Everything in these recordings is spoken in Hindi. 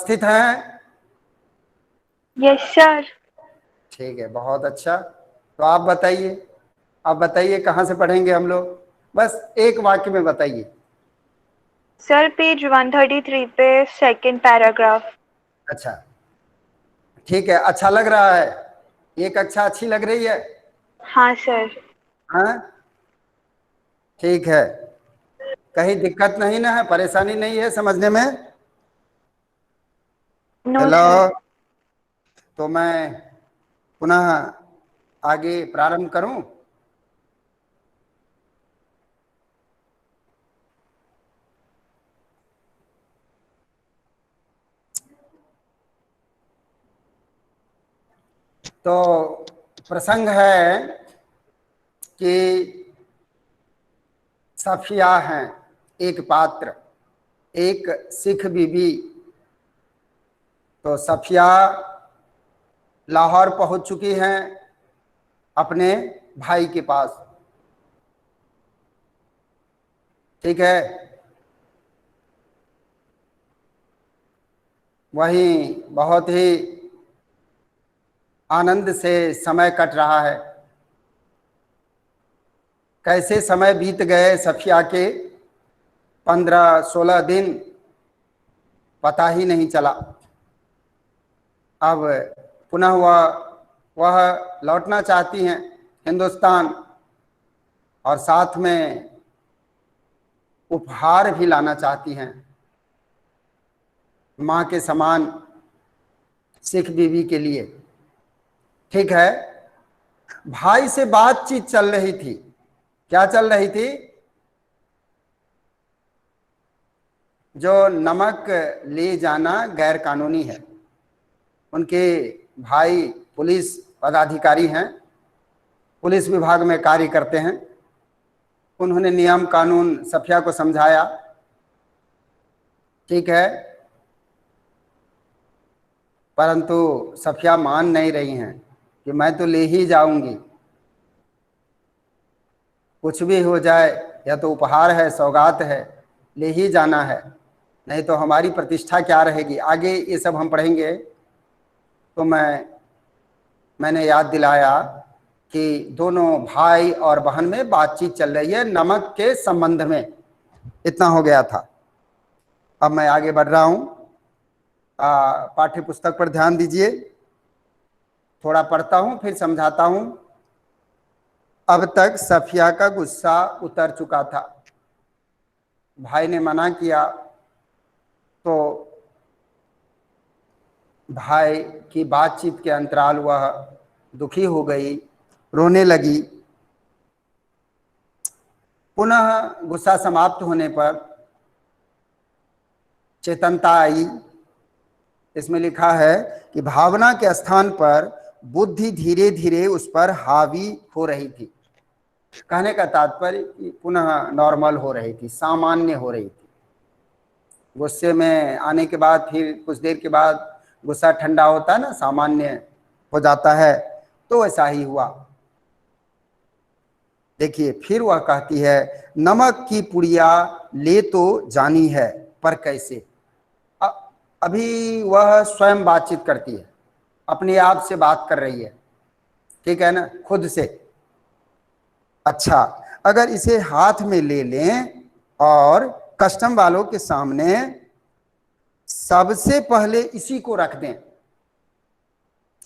उपस्थित हैं? Yes sir. ठीक है, बहुत अच्छा। तो आप बताइए कहाँ से पढ़ेंगे हम लोग? बस एक वाक्य में बताइए। सर पेज 133 पे सेकंड पैराग्राफ। अच्छा, ठीक है, अच्छा लग रहा है? ये कक्षा अच्छी लग रही है? हाँ सर। हाँ, ठीक है। कहीं दिक्कत नहीं ना है, परेशानी नहीं है समझने में? No hello. सर। तो मैं पुनः आगे प्रारंभ करूं? तो प्रसंग है कि सफिया हैं एक पात्र, एक सिख बीबी। तो सफिया लाहौर पहुंच चुकी हैं अपने भाई के पास। ठीक है, वहीं बहुत ही आनंद से समय कट रहा है। कैसे समय बीत गए सफिया के, 15-16 दिन पता ही नहीं चला। अब पुनः वह लौटना चाहती हैं हिंदुस्तान, और साथ में उपहार भी लाना चाहती हैं, माँ के समान सिख बीवी के लिए। ठीक है, भाई से बातचीत चल रही थी। क्या चल रही थी? जो नमक ले जाना गैर कानूनी है। उनके भाई पुलिस पदाधिकारी हैं, पुलिस विभाग में कार्य करते हैं। उन्होंने नियम कानून सफिया को समझाया। ठीक है, परंतु सफिया मान नहीं रही हैं कि मैं तो ले ही जाऊंगी, कुछ भी हो जाए, या तो उपहार है, सौगात है, ले ही जाना है, नहीं तो हमारी प्रतिष्ठा क्या रहेगी। आगे ये सब हम पढ़ेंगे। तो मैंने याद दिलाया कि दोनों भाई और बहन में बातचीत चल रही है नमक के संबंध में। इतना हो गया था। अब मैं आगे बढ़ रहा हूं। पाठ्य पुस्तक पर ध्यान दीजिए। थोड़ा पढ़ता हूं फिर समझाता हूं। अब तक सफिया का गुस्सा उतर चुका था। भाई ने मना किया तो भाई की बातचीत के अंतराल वह दुखी हो गई, रोने लगी। पुनः गुस्सा समाप्त होने पर चेतनता आई। इसमें लिखा है कि भावना के स्थान पर बुद्धि धीरे धीरे उस पर हावी हो रही थी। कहने का तात्पर्य कि पुनः नॉर्मल हो रही थी, सामान्य हो रही थी। गुस्से में आने के बाद फिर कुछ देर के बाद गुस्सा ठंडा होता है ना, सामान्य हो जाता है। तो वैसा ही हुआ। देखिए, फिर वह कहती है, नमक की पुड़िया ले तो जानी है, पर कैसे? अभी वह स्वयं बातचीत करती है, अपने आप से बात कर रही है। ठीक है ना, खुद से। अच्छा, अगर इसे हाथ में ले लें और कस्टम वालों के सामने सबसे पहले इसी को रख दें।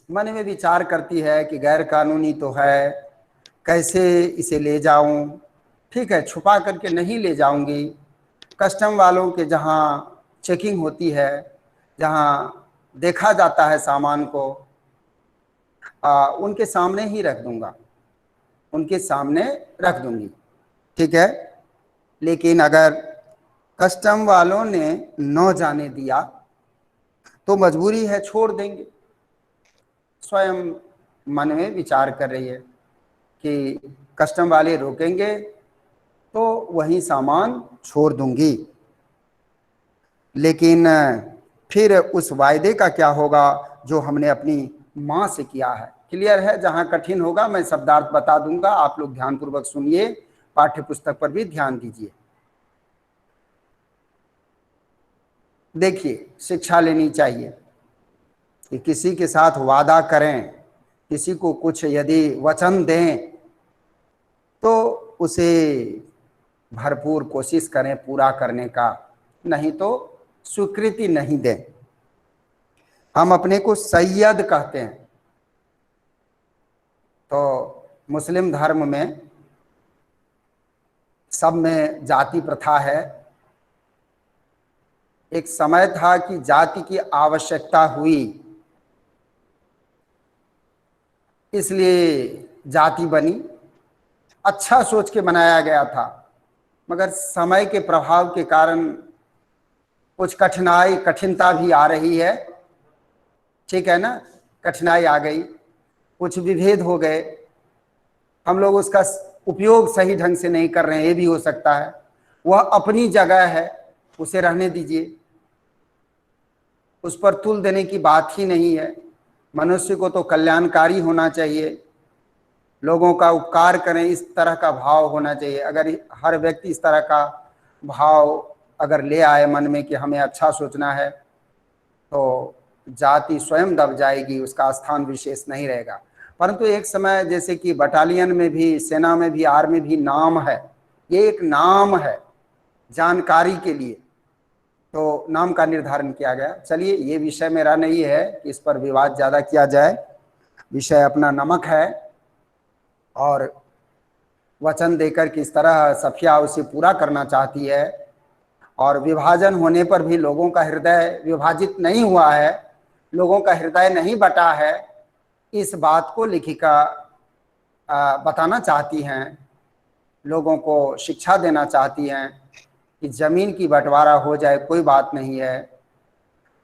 मन में विचार करती है कि गैर कानूनी तो है, कैसे इसे ले जाऊं। ठीक है, छुपा करके नहीं ले जाऊंगी। कस्टम वालों के जहां चेकिंग होती है, जहां देखा जाता है सामान को, उनके सामने ही रख दूंगा, उनके सामने रख दूंगी। ठीक है, लेकिन अगर कस्टम वालों ने न जाने दिया तो मजबूरी है, छोड़ देंगे। स्वयं मन में विचार कर रही है कि कस्टम वाले रोकेंगे तो वही सामान छोड़ दूंगी। लेकिन फिर उस वायदे का क्या होगा जो हमने अपनी माँ से किया है? क्लियर है? जहां कठिन होगा मैं शब्दार्थ बता दूंगा, आप लोग ध्यानपूर्वक सुनिए, पाठ्य पुस्तक पर भी ध्यान दीजिए। देखिए, शिक्षा लेनी चाहिए कि किसी के साथ वादा करें, किसी को कुछ यदि वचन दें तो उसे भरपूर कोशिश करें पूरा करने का, नहीं तो स्वीकृति नहीं दें। हम अपने को सैयद कहते हैं। तो मुस्लिम धर्म में सब में जाति प्रथा है। एक समय था कि जाति की आवश्यकता हुई, इसलिए जाति बनी, अच्छा सोच के बनाया गया था। मगर समय के प्रभाव के कारण कुछ कठिनता भी आ रही है, ठीक है ना, कठिनाई आ गई, कुछ विभेद हो गए, हम लोग उसका उपयोग सही ढंग से नहीं कर रहे हैं, ये भी हो सकता है। वह अपनी जगह है, उसे रहने दीजिए, उस पर तुल देने की बात ही नहीं है। मनुष्य को तो कल्याणकारी होना चाहिए, लोगों का उपकार करें, इस तरह का भाव होना चाहिए। अगर हर व्यक्ति इस तरह का भाव अगर ले आए मन में कि हमें अच्छा सोचना है, तो जाति स्वयं दब जाएगी, उसका स्थान विशेष नहीं रहेगा। परंतु एक समय जैसे कि बटालियन में भी, सेना में भी, आर्मी भी नाम है, ये एक नाम है जानकारी के लिए, तो नाम का निर्धारण किया गया। चलिए, ये विषय मेरा नहीं है कि इस पर विवाद ज़्यादा किया जाए, विषय अपना नमक है। और वचन देकर किस तरह सफिया उसे पूरा करना चाहती है, और विभाजन होने पर भी लोगों का हृदय विभाजित नहीं हुआ है, लोगों का हृदय नहीं बटा है, इस बात को लेखिका बताना चाहती हैं, लोगों को शिक्षा देना चाहती हैं कि जमीन की बंटवारा हो जाए कोई बात नहीं है,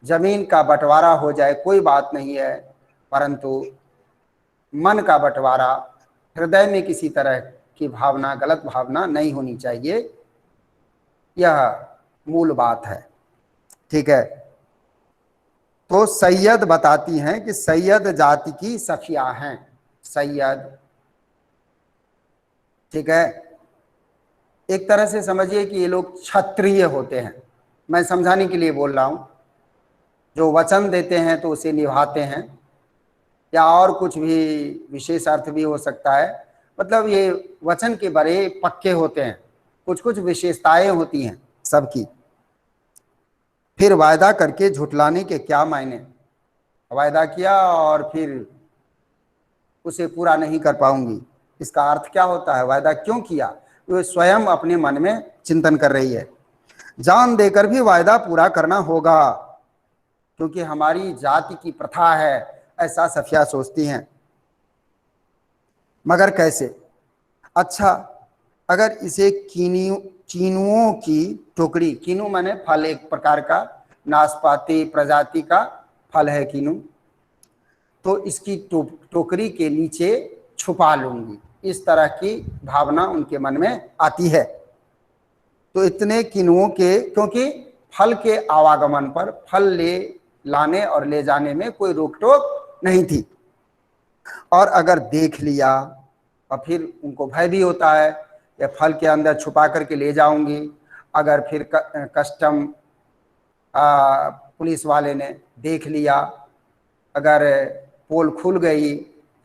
जमीन का बंटवारा हो जाए कोई बात नहीं है, परंतु मन का बंटवारा, हृदय में किसी तरह की भावना, गलत भावना नहीं होनी चाहिए, यह मूल बात है। ठीक है। तो सैयद बताती हैं कि सैयद जाति की सफिया हैं, सैयद, ठीक है। एक तरह से समझिए कि ये लोग क्षत्रिय होते हैं, मैं समझाने के लिए बोल रहा हूं। जो वचन देते हैं तो उसे निभाते हैं, या और कुछ भी विशेष अर्थ भी हो सकता है, मतलब ये वचन के बड़े पक्के होते हैं, कुछ कुछ विशेषताएं होती हैं सबकी। फिर वायदा करके झुठलाने के क्या मायने, वायदा किया और फिर उसे पूरा नहीं कर पाऊंगी, इसका अर्थ क्या होता है, वायदा क्यों किया, वो स्वयं अपने मन में चिंतन कर रही है। जान देकर भी वायदा पूरा करना होगा, क्योंकि हमारी जाति की प्रथा है, ऐसा सफिया सोचती हैं। मगर कैसे? अच्छा, अगर इसे कीनुओं की टोकरी, कीनू माने फल, एक प्रकार का नाशपाती प्रजाति का फल है कीनू, तो इसकी टोकरी के नीचे छुपा लूंगी, इस तरह की भावना उनके मन में आती है। तो इतने कीनुओं के, क्योंकि फल के आवागमन पर, फल ले लाने और ले जाने में कोई रोक टोक नहीं थी, और अगर देख लिया और फिर उनको भय भी होता है, या फल के अंदर छुपा करके ले जाऊंगी, अगर फिर कस्टम पुलिस वाले ने देख लिया, अगर पोल खुल गई,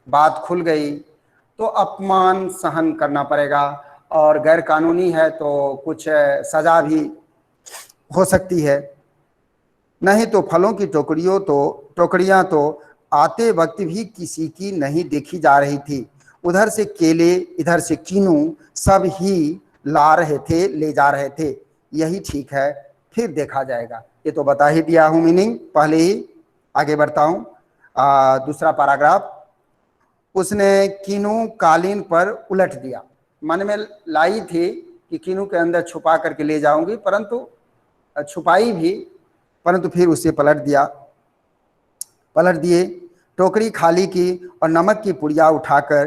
बात खुल गई, तो अपमान सहन करना पड़ेगा, और गैर कानूनी है तो कुछ सजा भी हो सकती है। नहीं तो फलों की टोकरियां तो आते वक्त भी किसी की नहीं देखी जा रही थी, उधर से केले, इधर से कीनू, सब ही ला रहे थे, ले जा रहे थे। यही ठीक है, फिर देखा जाएगा। ये तो बता ही दिया हूं मीनिंग पहले ही, आगे बढ़ता हूं। दूसरा पैराग्राफ, उसने कीनू कालीन पर उलट दिया, मन में लाई थी कि कीनू के अंदर छुपा करके ले जाऊंगी, परंतु छुपाई भी, परंतु फिर उसे पलट दिए। टोकरी खाली की और नमक की पुड़िया उठाकर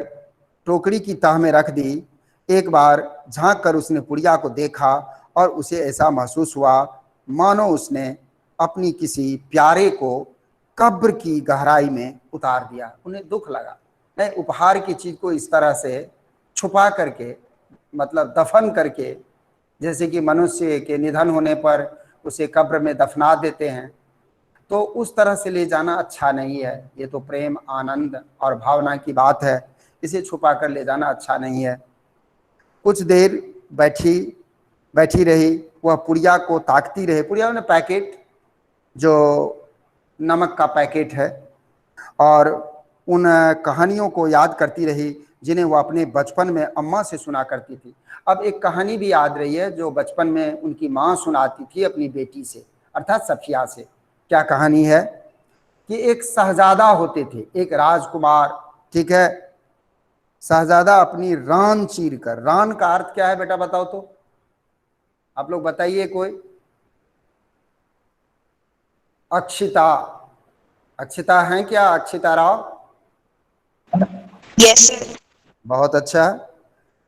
टोकरी की तह में रख दी। एक बार झांक कर उसने पुड़िया को देखा और उसे ऐसा महसूस हुआ मानो उसने अपनी किसी प्यारे को कब्र की गहराई में उतार दिया। उन्हें दुख लगा, नहीं, उपहार की चीज को इस तरह से छुपा करके, मतलब दफन करके, जैसे कि मनुष्य के निधन होने पर उसे कब्र में दफना देते हैं। तो उस तरह से ले जाना अच्छा नहीं है। ये तो प्रेम, आनंद और भावना की बात है, इसे छुपा कर ले जाना अच्छा नहीं है। कुछ देर बैठी रही, वह पुड़िया को ताकती रही। पुड़िया ने पैकेट, जो नमक का पैकेट है, और उन कहानियों को याद करती रही जिन्हें वो अपने बचपन में अम्मा से सुना करती थी। अब एक कहानी भी याद रही है जो बचपन में उनकी माँ सुनाती थी अपनी बेटी से, अर्थात सफिया से। क्या कहानी है कि एक शहजादा होते थे, एक राजकुमार, ठीक है। शहजादा अपनी रान चीर कर, रान का अर्थ क्या है बेटा बताओ तो, आप लोग बताइए कोई। अक्षिता, अक्षिता है क्या? अक्षिता राव? Yes sir. बहुत अच्छा।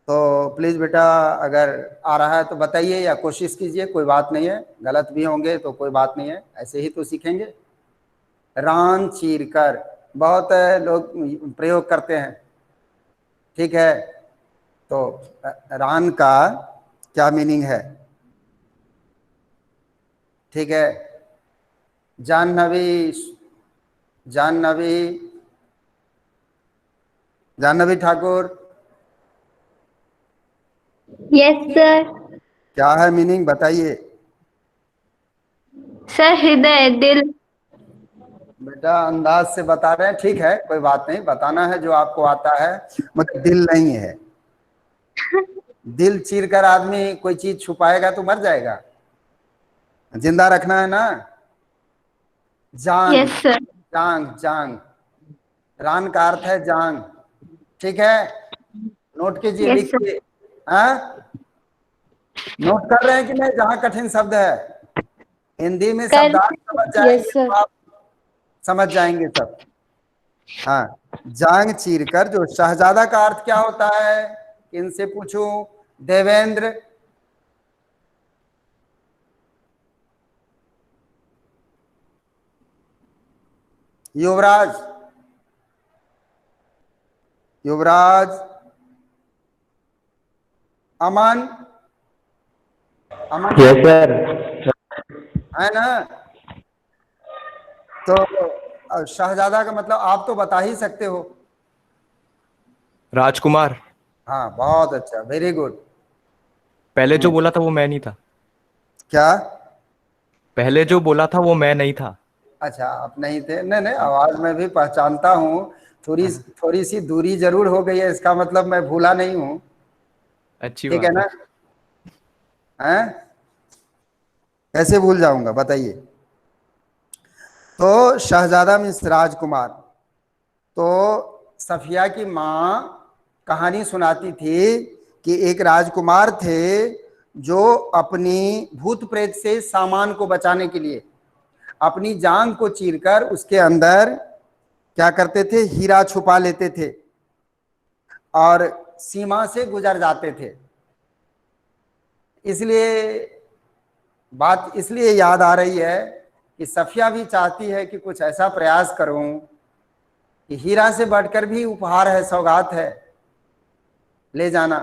तो प्लीज बेटा अगर आ रहा है तो बताइए या कोशिश कीजिए, कोई बात नहीं है, गलत भी होंगे तो कोई बात नहीं है, ऐसे ही तो सीखेंगे। रान चीर कर, बहुत लोग प्रयोग करते हैं, ठीक है। तो रान का क्या मीनिंग है, ठीक है। Jahnavi, Jahnavi, Jahnavi Thakur, yes sir. क्या है मीनिंग बताइए। सर हृदय, दिल। बेटा अंदाज से बता रहे हैं, ठीक है, कोई बात नहीं, बताना है जो आपको आता है, मतलब दिल नहीं है। दिल चीर कर आदमी कोई चीज छुपाएगा तो मर जाएगा, जिंदा रखना है ना। जांग, यस सर। जांग, जांग, रान का अर्थ है जांग, ठीक है। नोट कीजिए, यस सर। लिखिए। हाँ, नोट कर रहे हैं कि नहीं? जहां कठिन शब्द है हिंदी में कर शब्दार्थ समझ जाएंगे तो आप समझ जाएंगे सब। हाँ, जांग चीर कर, जो शहजादा का अर्थ क्या होता है, इनसे पूछूं। देवेंद्र, युवराज, युवराज, अमन, अमन यस सर। है ना। तो शहजादा का मतलब आप तो बता ही सकते हो। राजकुमार। हाँ बहुत अच्छा, वेरी गुड। पहले जो बोला था वो मैं नहीं था। क्या? पहले जो बोला था वो मैं नहीं था। अच्छा, आप नहीं थे? नहीं नहीं, आवाज में भी पहचानता हूँ। थोड़ी थोड़ी सी दूरी जरूर हो गई है, इसका मतलब मैं भूला नहीं हूँ, अच्छी ठीक है बात ना। हैं, कैसे भूल जाऊंगा बताइए। तो शहजादा मीन्स राजकुमार। तो सफिया की माँ कहानी सुनाती थी कि एक राजकुमार थे जो अपनी भूत प्रेत से सामान को बचाने के लिए अपनी जांग को चीरकर उसके अंदर क्या करते थे, हीरा छुपा लेते थे और सीमा से गुजर जाते थे। इसलिए बात इसलिए याद आ रही है कि सफिया भी चाहती है कि कुछ ऐसा प्रयास करूं कि हीरा से बढ़कर भी उपहार है, सौगात है, ले जाना,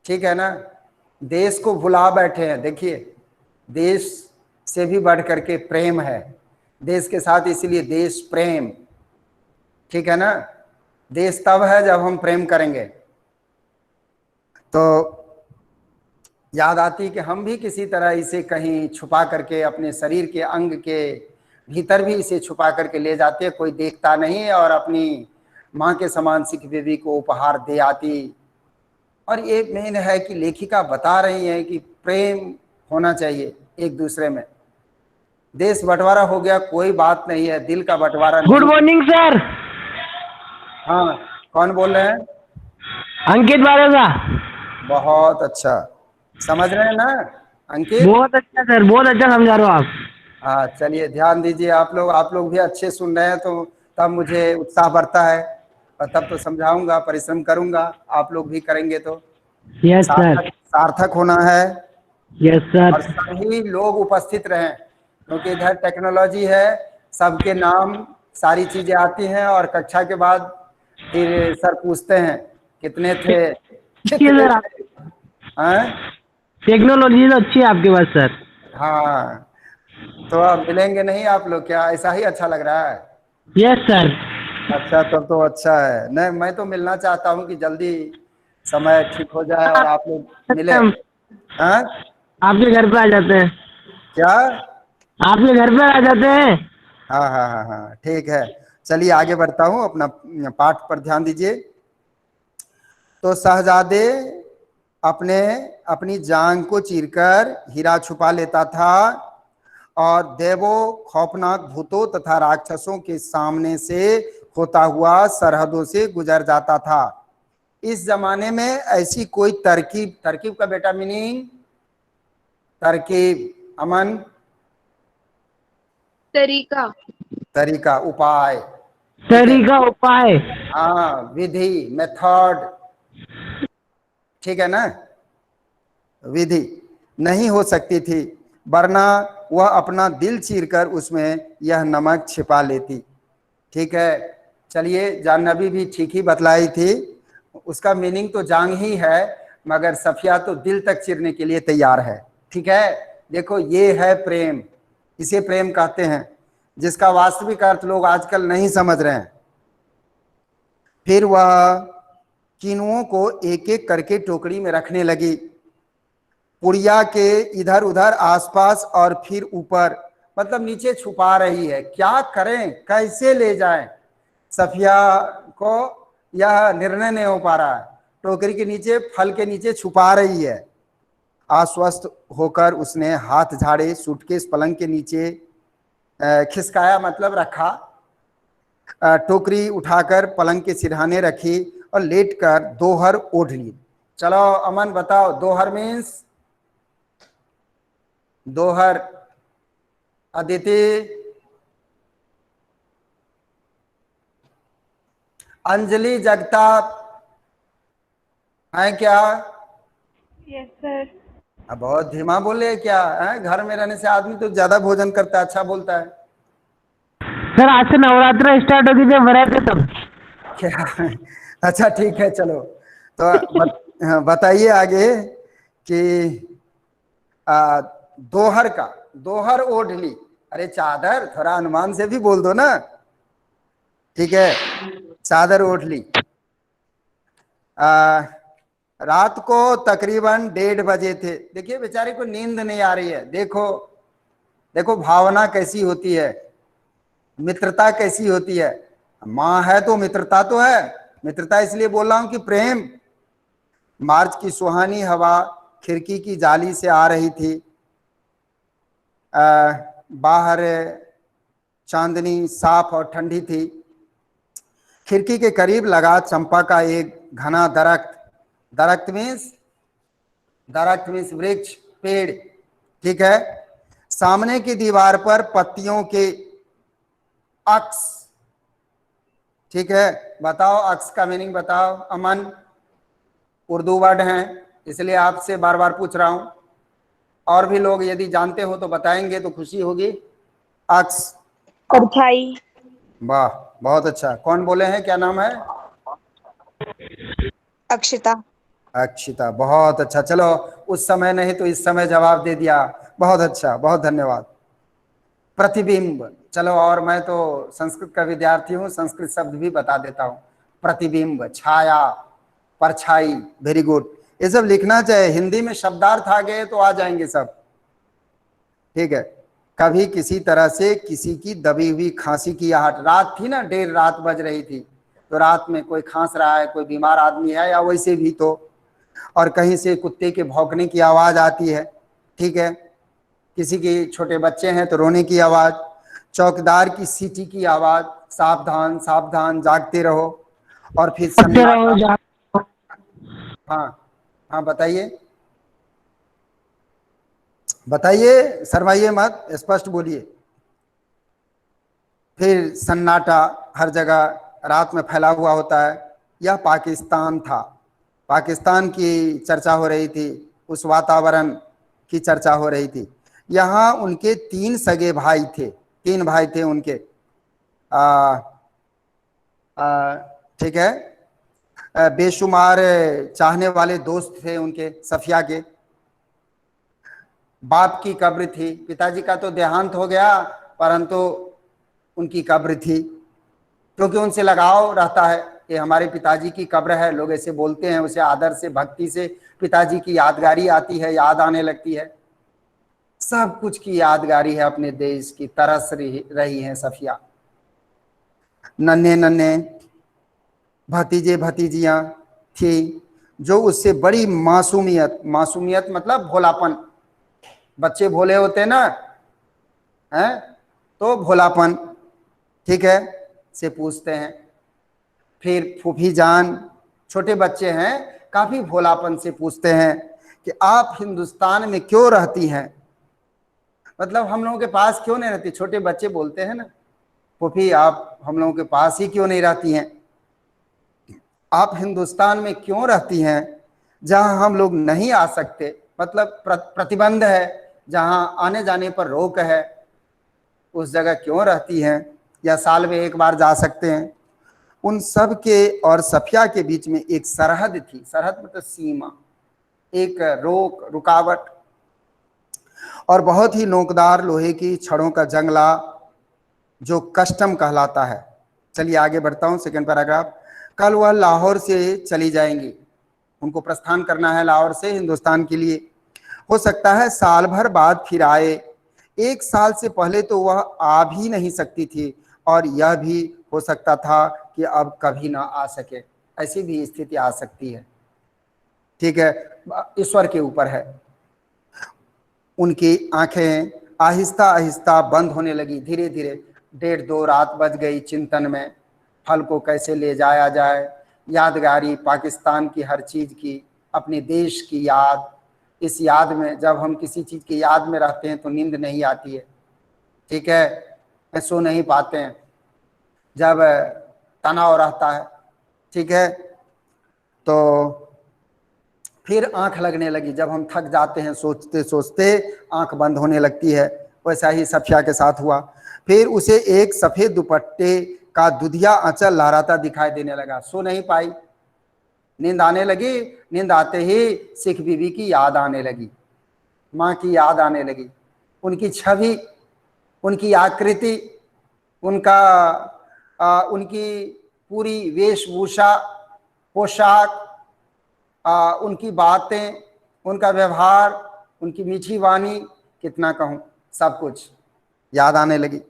ठीक है ना। देश को भुला बैठे हैं, देखिए देश से भी बढ़ करके प्रेम है देश के साथ, इसीलिए देश प्रेम, ठीक है ना। देश तब है जब हम प्रेम करेंगे। तो याद आती कि हम भी किसी तरह इसे कहीं छुपा करके अपने शरीर के अंग के भीतर भी इसे छुपा करके ले जाते, कोई देखता नहीं, और अपनी माँ के समान सिख बीबी को उपहार दे आती। और ये मेन है कि लेखिका बता रही है कि प्रेम होना चाहिए एक दूसरे में। देश बंटवारा हो गया कोई बात नहीं है, दिल का बंटवारा नहीं। Good morning sir. हाँ, कौन बोल रहे हैं? अंकित बारोजा। बहुत अच्छा, समझ रहे हैं ना अंकित? बहुत अच्छा सर, बहुत अच्छा समझा रहे हो आप। हाँ चलिए, ध्यान दीजिए आप लोग भी अच्छे सुन रहे हैं तो तब मुझे उत्साह बढ़ता है, और तब तो समझाऊंगा, परिश्रम करूंगा, आप लोग भी करेंगे तो यस सर। सार्थक सार्थक होना है। यस और सर। सभी लोग उपस्थित रहें, क्योंकि इधर टेक्नोलॉजी है, सबके नाम सारी चीजें आती हैं, और कक्षा के बाद फिर सर पूछते हैं कितने थे, अच्छी है कितने सर, थे। हैं? टेक्नोलॉजी तो अच्छी है आपके पास सर। हाँ, तो अब मिलेंगे नहीं आप लोग क्या? ऐसा ही अच्छा लग रहा है? Yes sir. अच्छा, तब तो अच्छा है। नहीं, मैं तो मिलना चाहता हूँ कि जल्दी समय ठीक हो जाए और आप लोग मिले। हम हाँ, आपके घर पे आ जाते हैं। क्या? आपके घर पे आ जाते हैं। हाँ हाँ हाँ हाँ, ठीक है। चलिए आगे बढ़ता हूँ, अपना पाठ पर ध्यान दीजिए। तो शहजादे अपने अपनी जांग को चीरकर हीरा छुपा लेता था और देवों, खौफनाक भूतों तथा राक्षसों के सामने से होता हुआ सरहदों से गुजर जाता था। इस जमाने में ऐसी कोई तरकीब, तरकीब का बेटा मीनिंग तरकीब, अमन, तरीका। तरीका, उपाय, ठीक है। तरीका, उपाय। हाँ, विधि, मेथड, ठीक है ना, विधि नहीं हो सकती थी, वरना वह अपना दिल चीरकर उसमें यह नमक छिपा लेती। ठीक है। चलिए, जाह्नवी भी ठीक ही बतलाई थी, उसका मीनिंग तो जांग ही है, मगर सफिया तो दिल तक चीरने के लिए तैयार है। ठीक है। देखो, ये है प्रेम, इसे प्रेम कहते हैं, जिसका वास्तविक अर्थ लोग आजकल नहीं समझ रहे हैं। फिर वह किनुओं को एक एक करके टोकरी में रखने लगी, पुड़िया के इधर उधर, आसपास और फिर ऊपर, मतलब नीचे छुपा रही है। क्या करें, कैसे ले जाएं? सफिया को यह निर्णय नहीं हो पा रहा है। टोकरी के नीचे, फल के नीचे छुपा रही है। आश्वस्त होकर उसने हाथ झाड़े, सूटकेस पलंग के नीचे खिसकाया, मतलब रखा, टोकरी उठाकर पलंग के सिरहाने रखी और लेटकर दोहर ओढ़ ली। चलो अमन बताओ, दोहर मीन्स? दोहर, अदिति, अंजलि, जगताप है क्या? Yes sir. अब बहुत धीमा बोले क्या है? घर में रहने से आदमी तो ज्यादा भोजन करता है, अच्छा बोलता है। सर आज से नवरात्र स्टार्ट होगी, जब वरायते तब। क्या? अच्छा ठीक है, चलो। तो हाँ, बताइए आगे कि दोहर का, दोहर ओढ़ ली। अरे चादर, थोड़ा अनुमान से भी बोल दो ना। ठीक है, चादर ओढ़ ली। रात को तकरीबन 1:30 थे। देखिए बेचारे को नींद नहीं आ रही है। देखो देखो, भावना कैसी होती है, मित्रता कैसी होती है। माँ है तो मित्रता तो है। मित्रता इसलिए बोल रहा हूं कि प्रेम। मार्च की सुहानी हवा खिड़की की जाली से आ रही थी। बाहर चांदनी साफ और ठंडी थी। खिड़की के करीब लगा चंपा का एक घना दरख्त, दरख्त मीन्स वृक्ष, पेड़, ठीक है। सामने की दीवार पर पत्तियों के अक्स, ठीक है। बताओ अक्स का मीनिंग बताओ अमन। उर्दू वर्ड हैं, इसलिए आपसे बार बार पूछ रहा हूं। और भी लोग यदि जानते हो तो बताएंगे तो खुशी होगी। अक्स, परछाई। वाह, बहुत अच्छा। कौन बोले हैं, क्या नाम है? अक्षिता। अक्षिता, बहुत अच्छा। चलो, उस समय नहीं तो इस समय जवाब दे दिया, बहुत अच्छा, बहुत धन्यवाद। प्रतिबिंब, चलो, और मैं तो संस्कृत का विद्यार्थी हूँ, संस्कृत शब्द भी बता देता हूँ। प्रतिबिंब, छाया, परछाई, वेरी गुड। ये सब लिखना चाहिए, हिंदी में शब्दार्थ आ गए तो आ जाएंगे सब। ठीक है। कभी किसी तरह से किसी की दबी हुई खांसी की आहट, रात थी ना, 1:30 रात बज रही थी, तो रात में कोई खांस रहा है, कोई बीमार आदमी है, या वैसे भी तो, और कहीं से कुत्ते के भौंकने की आवाज आती है। ठीक है। किसी के छोटे बच्चे हैं तो रोने की आवाज, चौकीदार की सीटी की आवाज, सावधान सावधान जागते रहो, और फिर करते रहो सन्नाटा। जा। हाँ हाँ, बताइए बताइए, शर्माइए मत, स्पष्ट बोलिए। फिर सन्नाटा हर जगह रात में फैला हुआ होता है। यह पाकिस्तान था। पाकिस्तान की चर्चा हो रही थी, उस वातावरण की चर्चा हो रही थी। यहाँ उनके 3 सगे भाई थे, 3 भाई थे उनके। आ, ठीक है। बेशुमार चाहने वाले दोस्त थे उनके, सफिया के। बाप की कब्र थी, पिताजी का तो देहांत हो गया, परंतु उनकी कब्र थी, क्योंकि उनसे लगाव रहता है। ये हमारे पिताजी की कब्र है, लोग ऐसे बोलते हैं, उसे आदर से भक्ति से पिताजी की यादगारी आती है, याद आने लगती है। सब कुछ की यादगारी है, अपने देश की तरस रही है सफिया। नन्हे नन्हे भतीजे भतीजियां थी जो उससे बड़ी मासूमियत, मासूमियत मतलब भोलापन, बच्चे भोले होते ना हैं, तो भोलापन, ठीक है, से पूछते हैं। फिर फूफी जान, छोटे बच्चे हैं, काफी भोलापन से पूछते हैं कि आप हिंदुस्तान में क्यों रहती हैं, मतलब हम लोगों के पास क्यों नहीं रहती। छोटे बच्चे बोलते हैं ना, फूफी आप हम लोगों के पास ही क्यों नहीं रहती हैं, आप हिंदुस्तान में क्यों रहती हैं जहां हम लोग नहीं आ सकते, मतलब प्रतिबंध है, जहां आने जाने पर रोक है, उस जगह क्यों रहती हैं, या साल में एक बार जा सकते हैं। उन सब के और सफिया के बीच में एक सरहद थी, सरहद मतलब सीमा, एक रोक, रुकावट, और बहुत ही नोकदार लोहे की छड़ों का जंगला जो कस्टम कहलाता है। चलिए आगे बढ़ता हूं, सेकंड पैराग्राफ। कल वह लाहौर से चली जाएंगी, उनको प्रस्थान करना है लाहौर से हिंदुस्तान के लिए। हो सकता है साल भर बाद फिर आए, एक साल से पहले तो वह आ भी नहीं सकती थी, और यह भी हो सकता था कि अब कभी ना आ सके, ऐसी भी स्थिति आ सकती है, ठीक है, ईश्वर के ऊपर है। उनकी आंखें आहिस्ता आहिस्ता बंद होने लगी, धीरे धीरे। 1:30-2 रात बज गई चिंतन में, फल को कैसे ले जाया जाए, यादगारी पाकिस्तान की हर चीज की, अपने देश की याद। इस याद में, जब हम किसी चीज की याद में रहते हैं तो नींद नहीं आती है, ठीक है, सो नहीं पाते हैं, जब तनाव रहता है, ठीक है। तो फिर आंख लगने लगी, जब हम थक जाते हैं सोचते सोचते आंख बंद होने लगती है। वैसा ही सफिया के साथ हुआ। फिर उसे एक सफेद दुपट्टे का दुधिया आंचल लहराता दिखाई देने लगा, सो नहीं पाई, नींद आने लगी। नींद आते ही सिख बीबी की याद आने लगी, माँ की याद आने लगी, उनकी छवि, उनकी आकृति, उनका उनकी पूरी वेशभूषा, पोशाक, उनकी बातें, उनका व्यवहार, उनकी मीठी वाणी, कितना कहूँ, सब कुछ याद आने लगी,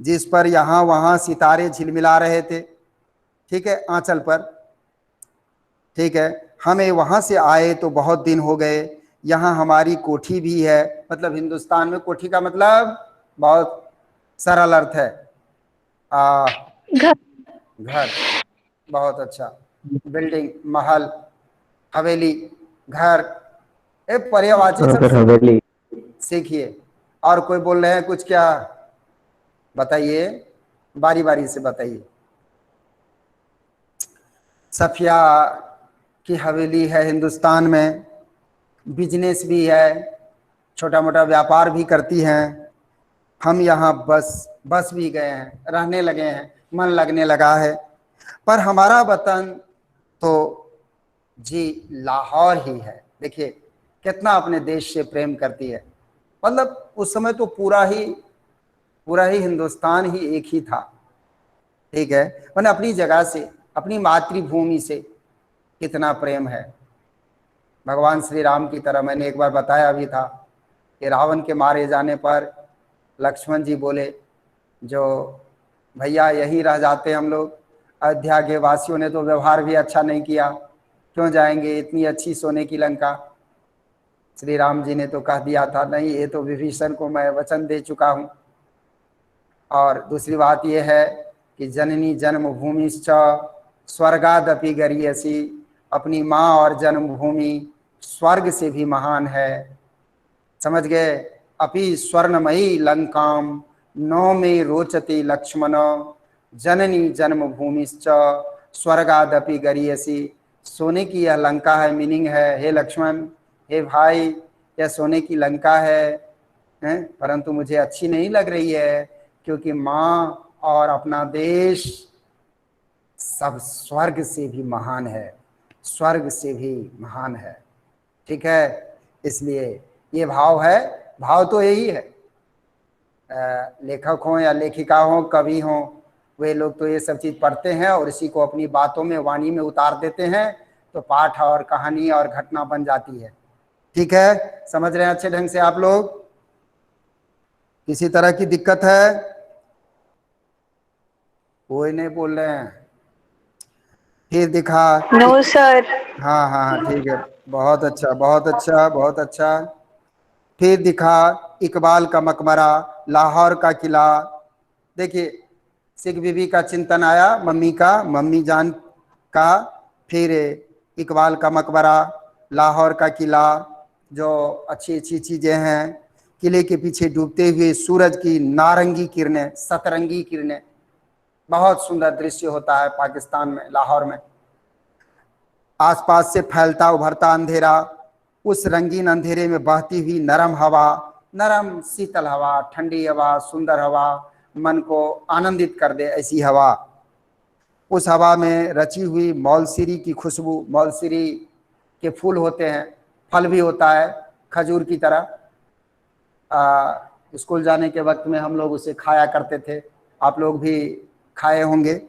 जिस पर यहाँ वहाँ सितारे झिलमिला रहे थे, ठीक है, आंचल पर, ठीक है। हमें वहाँ से आए तो बहुत दिन हो गए, यहाँ हमारी कोठी भी है, मतलब हिंदुस्तान में कोठी का मतलब बहुत सरल अर्थ है, घर। घर, बहुत अच्छा, बिल्डिंग, महल, हवेली, घर, ए पर्यायवाची सर सब हवेली। सीखिए। और कोई बोल रहे हैं कुछ, क्या बताइए, बारी बारी से बताइए। सफिया की हवेली है हिंदुस्तान में, बिजनेस भी है, छोटा मोटा व्यापार भी करती हैं। हम यहाँ बस भी गए हैं, रहने लगे हैं, मन लगने लगा है, पर हमारा वतन तो जी लाहौर ही है। देखिए कितना अपने देश से प्रेम करती है, मतलब उस समय तो पूरा ही हिंदुस्तान ही एक ही था, ठीक है। मैंने अपनी जगह से, अपनी मातृभूमि से कितना प्रेम है। भगवान श्री राम की तरह, मैंने एक बार बताया भी था कि रावण के मारे जाने पर लक्ष्मण जी बोले, जो भैया यहीं रह जाते हम लोग, अयोध्या के वासियों ने तो व्यवहार भी अच्छा नहीं किया, क्यों जाएंगे इतनी अच्छी सोने की लंका। श्री राम जी ने तो कह दिया था, नहीं ये तो विभीषण को मैं वचन दे चुका हूँ। और दूसरी बात यह है कि जननी जन्मभूमिश्च स्वर्गादपि गरीयसी, अपनी माँ और जन्मभूमि स्वर्ग से भी महान है, समझ गए। अपि स्वर्णमयी लंकाम नौ में रोचते लक्ष्मण, जननी जन्मभूमिश्च स्वर्गादपि गरीयसी। सोने की यह लंका है, मीनिंग है, हे लक्ष्मण, हे भाई, यह सोने की लंका है, परंतु मुझे अच्छी नहीं लग रही है, क्योंकि माँ और अपना देश सब स्वर्ग से भी महान है, स्वर्ग से भी महान है, ठीक है। इसलिए ये भाव है भाव तो यही है। लेखक हों या लेखिका हों, कवि हों, वे लोग तो ये सब चीज़ पढ़ते हैं और इसी को अपनी बातों में, वाणी में उतार देते हैं, तो पाठ और कहानी और घटना बन जाती है। ठीक है, समझ रहे हैं अच्छे ढंग से आप लोग? किसी तरह की दिक्कत है? कोई नहीं बोल रहे हैं। फिर दिखा। No sir. हाँ हाँ हाँ, ठीक है, बहुत अच्छा बहुत अच्छा बहुत अच्छा। फिर दिखा इकबाल का मकबरा, लाहौर का किला। देखिए, सिख बीबी का चिंतन आया, मम्मी का, मम्मी जान का। फिर इकबाल का मकबरा, लाहौर का किला, जो अच्छी अच्छी चीज़ें हैं। किले के पीछे डूबते हुए सूरज की नारंगी किरणें, सतरंगी किरणें, बहुत सुंदर दृश्य होता है पाकिस्तान में, लाहौर में। आसपास से फैलता उभरता अंधेरा, उस रंगीन अंधेरे में बहती हुई नरम हवा, नरम शीतल हवा, ठंडी हवा, सुंदर हवा, मन को आनंदित कर दे ऐसी हवा। उस हवा में रची हुई मौलसिरी की खुशबू, मौलसिरी के फूल होते हैं, फल भी होता है खजूर की तरह। स्कूल जाने के वक्त में हम लोग उसे खाया करते थे, आप लोग भी खाए होंगे।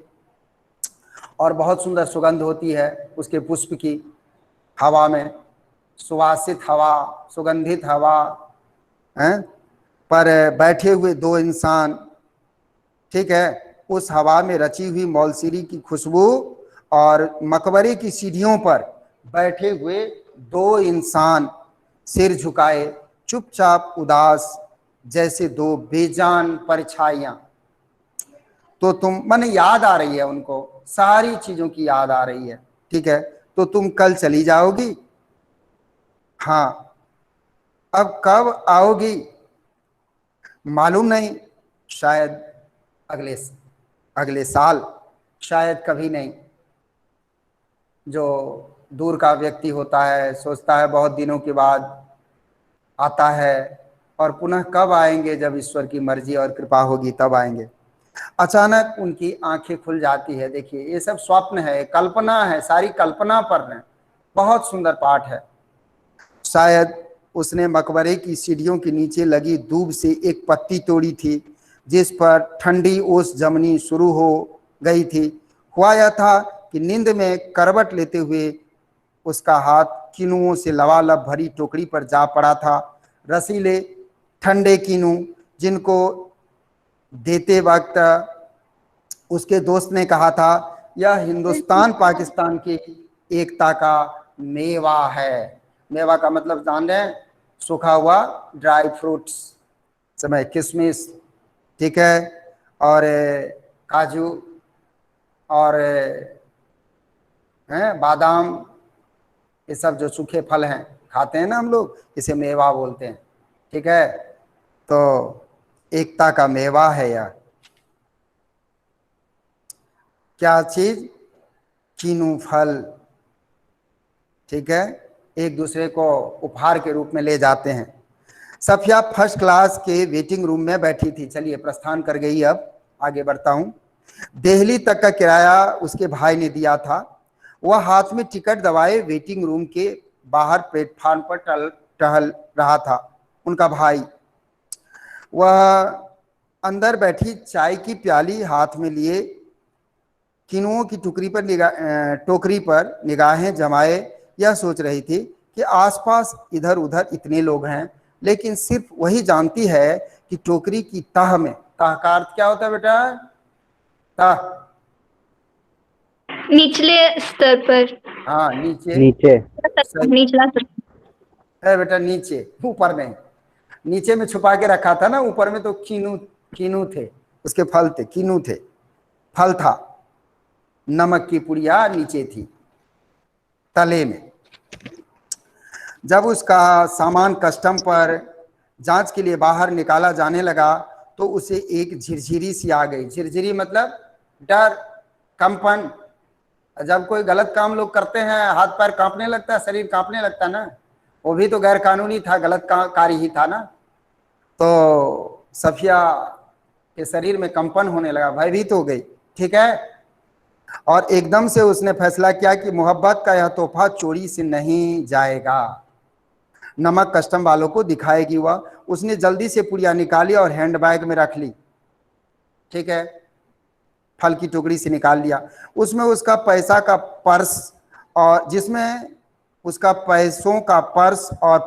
और बहुत सुंदर सुगंध होती है उसके पुष्प की, हवा में सुवासित हवा, सुगंधित हवा है। पर बैठे हुए दो इंसान, ठीक है, उस हवा में रची हुई मौलसिरी की खुशबू और मकबरे की सीढ़ियों पर बैठे हुए दो इंसान, सिर झुकाए, चुपचाप उदास, जैसे दो बेजान परछाइयां। तो तुम, माने याद आ रही है उनको, सारी चीजों की याद आ रही है। ठीक है, तो तुम कल चली जाओगी? हाँ। अब कब आओगी मालूम नहीं, शायद अगले अगले साल, शायद कभी नहीं। जो दूर का व्यक्ति होता है सोचता है बहुत दिनों के बाद आता है, और पुनः कब आएंगे, जब ईश्वर की मर्जी और कृपा होगी तब आएंगे। अचानक उनकी आंखें खुल जाती है। देखिए, ये सब स्वप्न है, कल्पना है, सारी कल्पना पर है। बहुत सुंदर पाठ है। शायद उसने मकबरे की सीढ़ियों के नीचे लगी दूब से एक पत्ती तोड़ी थी, जिस पर ठंडी ओस जमनी शुरू हो गई थी। हुआ यह था कि नींद में करवट लेते हुए उसका हाथ कीनुओं से लबालब भरी टोकरी पर जा पड़ा था। रसीले ठंडे कीनू, जिनको देते वक्त उसके दोस्त ने कहा था, यह हिंदुस्तान पाकिस्तान की एकता का मेवा है। मेवा का मतलब जान रहे हैं? सूखा हुआ ड्राई फ्रूट्स, समय किशमिश, ठीक है, और काजू और बादाम, ये सब जो सूखे फल हैं खाते हैं ना हम लोग, इसे मेवा बोलते हैं। ठीक है, तो एकता का मेवा है यह। क्या चीज? कीनू फल। ठीक है, एक दूसरे को उपहार के रूप में ले जाते हैं। सफिया फर्स्ट क्लास के वेटिंग रूम में बैठी थी। चलिए, प्रस्थान कर गई, अब आगे बढ़ता हूं। दिल्ली तक का किराया उसके भाई ने दिया था। वह हाथ में टिकट दबाए वेटिंग रूम के बाहर प्लेटफार्म पर टहल रहा था। उनका भाई, वह अंदर बैठी चाय की प्याली हाथ में लिए किनुओं की टोकरी पर निगाहें जमाए यह सोच रही थी कि आसपास इधर उधर इतने लोग हैं, लेकिन सिर्फ वही जानती है कि टोकरी की तह में, तह का अर्थ क्या होता है बेटा? तह, निचले स्तर पर। हाँ, नीचे, नीचे। निचला स्तर। है बेटा, नीचे, ऊपर नहीं। नीचे में छुपा के रखा था ना, ऊपर में तो कीनू थे, उसके फल थे, कीनू थे, फल था। नमक की पुड़िया नीचे थी, तले में। जब उसका सामान कस्टम पर जांच के लिए बाहर निकाला जाने लगा तो उसे एक झिरझिरी सी आ गई। झिरझिरी मतलब डर, कंपन। जब कोई गलत काम लोग करते हैं, हाथ पैर कांपने लगता है, शरीर कांपने लगता है ना, वो भी तो गैर कानूनी था, गलत कार्य ही था ना। तो सफिया के शरीर में कंपन होने लगा, भयभीत हो गई। ठीक है, और एकदम से उसने फैसला किया कि मोहब्बत का यह तोहफा चोरी से नहीं जाएगा। नमक कस्टम वालों को दिखाएगी। वह उसने जल्दी से पुड़िया निकाली और हैंडबैग में रख ली। ठीक है, फल की टुकड़ी से निकाल लिया। उसमें उसका पैसा का पर्स और जिसमें उसका पैसों का पर्स और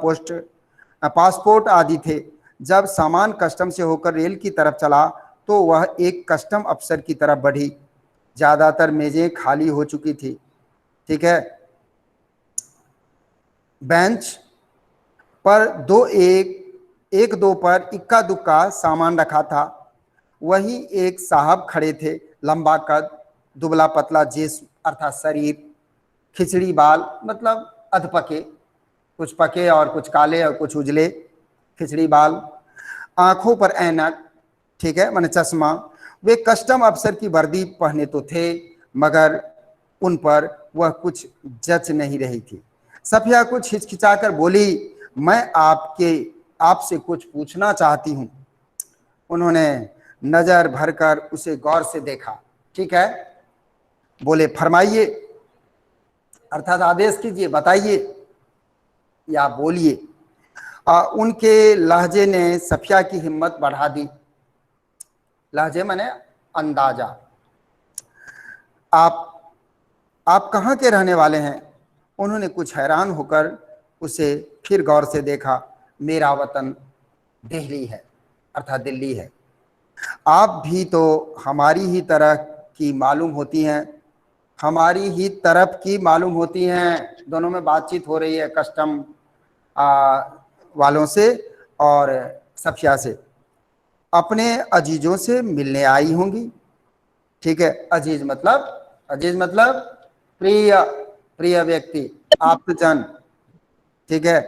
पासपोर्ट आदि थे। जब सामान कस्टम से होकर रेल की तरफ चला तो वह एक कस्टम अफसर की तरफ बढ़ी। ज़्यादातर मेजें खाली हो चुकी थी। ठीक है, बेंच पर एक दो पर इक्का दुक्का सामान रखा था। वही एक साहब खड़े थे, लंबा कद, दुबला पतला जिस्म अर्थात शरीर, खिचड़ी बाल मतलब अधपके, कुछ पके और कुछ काले और कुछ उजले, खिचड़ी बाल, आंखों पर ऐनक, ठीक है माने चश्मा। वे कस्टम अफसर की वर्दी पहने तो थे मगर उन पर वह कुछ जच नहीं रही थी। सफिया कुछ हिचकिचाकर बोली, मैं आपसे कुछ पूछना चाहती हूँ। उन्होंने नजर भरकर उसे गौर से देखा। ठीक है, बोले फरमाइए, अर्थात आदेश कीजिए, बताइए या बोलिए। उनके लहजे ने सफिया की हिम्मत बढ़ा दी। लहजे माने अंदाजा। आप कहाँ के रहने वाले हैं? उन्होंने कुछ हैरान होकर उसे फिर गौर से देखा। मेरा वतन दिल्ली है, अर्थात दिल्ली है। आप भी तो हमारी ही तरह की मालूम होती हैं, हमारी ही तरफ की मालूम होती हैं। दोनों में बातचीत हो रही है कस्टम वालों से और सफिया से। अपने अजीजों से मिलने आई होंगी। ठीक है, अजीज मतलब प्रिय, प्रिय व्यक्ति, आप्तजन। ठीक है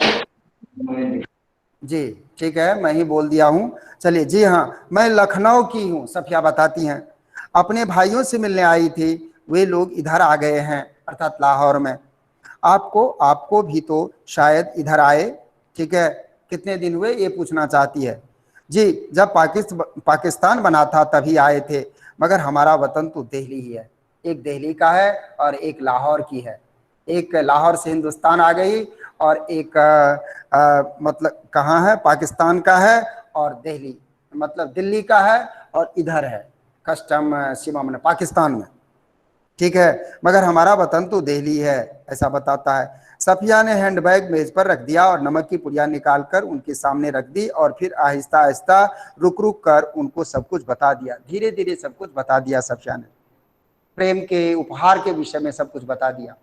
जी, ठीक है, मैं ही बोल दिया हूँ। चलिए, जी हाँ, मैं लखनऊ की हूँ, सफिया बताती हैं। अपने भाइयों से मिलने आई थी, वे लोग इधर आ गए हैं, अर्थात लाहौर में। आपको भी तो शायद इधर आए। ठीक है, कितने दिन हुए ये पूछना चाहती है। जी, जब पाकिस्तान बना था तभी आए थे, मगर हमारा वतन तो दिल्ली ही है। एक दिल्ली का है और एक लाहौर की है। एक लाहौर से हिंदुस्तान आ गई और एक मतलब कहाँ है, पाकिस्तान का है, और दिल्ली मतलब दिल्ली का है और इधर है कस्टम सीमा में पाकिस्तान में। ठीक है, मगर हमारा वतन तो दिल्ली है, ऐसा बताता है। सफिया ने हैंडबैग मेज पर रख दिया और नमक की पुड़िया निकालकर उनके सामने रख दी और फिर आहिस्ता आहिस्ता रुक रुक कर उनको सब कुछ बता दिया। धीरे धीरे सब कुछ बता दिया सफिया ने, प्रेम के उपहार के विषय में सब कुछ बता दिया।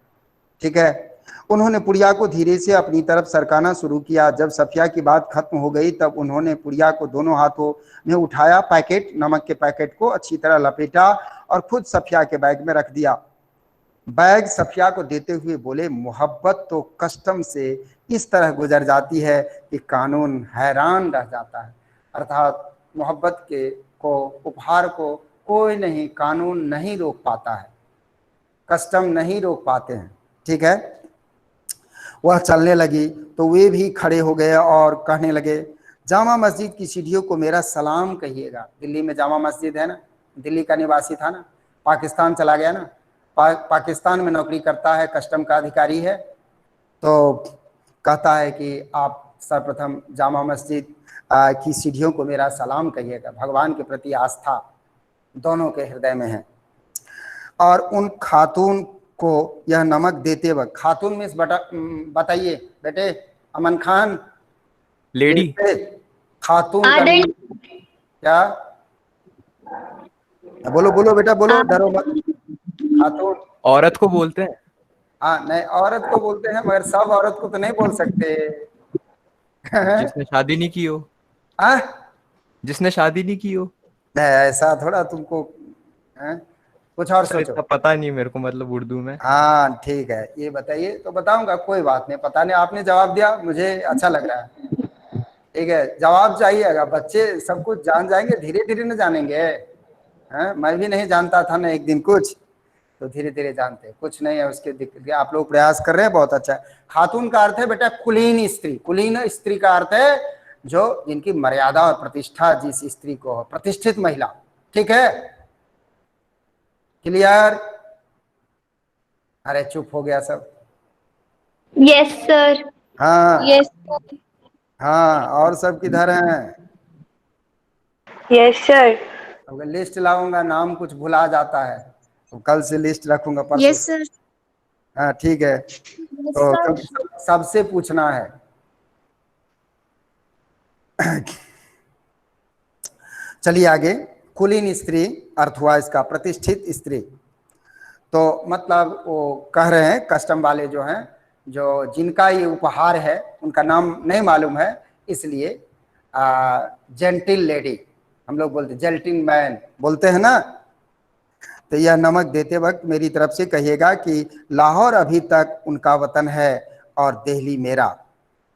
ठीक है, उन्होंने पुड़िया को धीरे से अपनी तरफ सरकाना शुरू किया। जब सफिया की बात खत्म हो गई तब उन्होंने पुड़िया को दोनों हाथों में उठाया, पैकेट, नमक के पैकेट को अच्छी तरह लपेटा और खुद सफिया के बैग में रख दिया। बैग सफिया को देते हुए बोले, मोहब्बत तो कस्टम से इस तरह गुजर जाती है कि कानून हैरान रह जाता है। अर्थात मोहब्बत को उपहार को कोई नहीं, कानून नहीं रोक पाता है, कस्टम नहीं रोक पाते हैं। ठीक है, वह चलने लगी तो वे भी खड़े हो गए और कहने लगे, जामा मस्जिद की सीढ़ियों को मेरा सलाम कहिएगा। दिल्ली में जामा मस्जिद है ना, दिल्ली का निवासी था ना, पाकिस्तान चला गया ना, पाकिस्तान में नौकरी करता है, कस्टम का अधिकारी है। तो कहता है कि आप सर्वप्रथम जामा मस्जिद की सीढ़ियों को मेरा सलाम कहिएगा। भगवान के प्रति आस्था दोनों के हृदय में है। और उन खातून को यह नमक देते वक्त, खातून में बताइए बेटे, अमन खान, लेडी, खातून का क्या? बोलो बोलो बेटा, बोलो, डरो मत। खातून औरत को बोलते हैं। हाँ, नहीं, औरत को बोलते हैं मगर सब औरत को तो नहीं बोल सकते। जिसने शादी नहीं की हो। जिसने शादी नहीं की हो। नहीं, ऐसा थोड़ा तुमको है? कुछ और सर सोचो। इतना पता नहीं मेरे को, मतलब उर्दू में। हाँ ठीक है, ये बताइए तो बताऊंगा, कोई बात नहीं, पता नहीं, आपने जवाब दिया, मुझे अच्छा लग रहा है। ठीक है, जवाब चाहिएगा, बच्चे सब कुछ जान जाएंगे, धीरे धीरे न जानेंगे। हैं, मैं भी नहीं जानता था ना एक दिन कुछ, तो धीरे धीरे जानते, कुछ नहीं है उसके दिक्कत। आप लोग प्रयास कर रहे हैं, बहुत अच्छा है। खातून का अर्थ है बेटा कुलीन स्त्री। कुलीन स्त्री का अर्थ है जो जिनकी मर्यादा और प्रतिष्ठा जिस स्त्री को हो, प्रतिष्ठित महिला। ठीक है, क्लियर? अरे चुप हो गया सब। Yes sir. हाँ यस हाँ, और सब किधर हैं? Yes sir. अगर लिस्ट लाऊंगा नाम कुछ भुला जाता है, तो कल से लिस्ट रखूंगा, परसों यस से। सर। हाँ ठीक है। यस तो सर। सबसे पूछना है। चलिए आगे। कुलीन स्त्री अर्थ हुआ इसका प्रतिष्ठित स्त्री। तो मतलब वो कह रहे हैं कस्टम वाले जो हैं, जो जिनका ये उपहार है उनका नाम नहीं मालूम है, इसलिए जेंटिल लेडी हम लोग बोलते, जेंटिल मैन बोलते हैं ना। तो यह नमक देते वक्त मेरी तरफ से कहिएगा कि लाहौर अभी तक उनका वतन है और दिल्ली मेरा।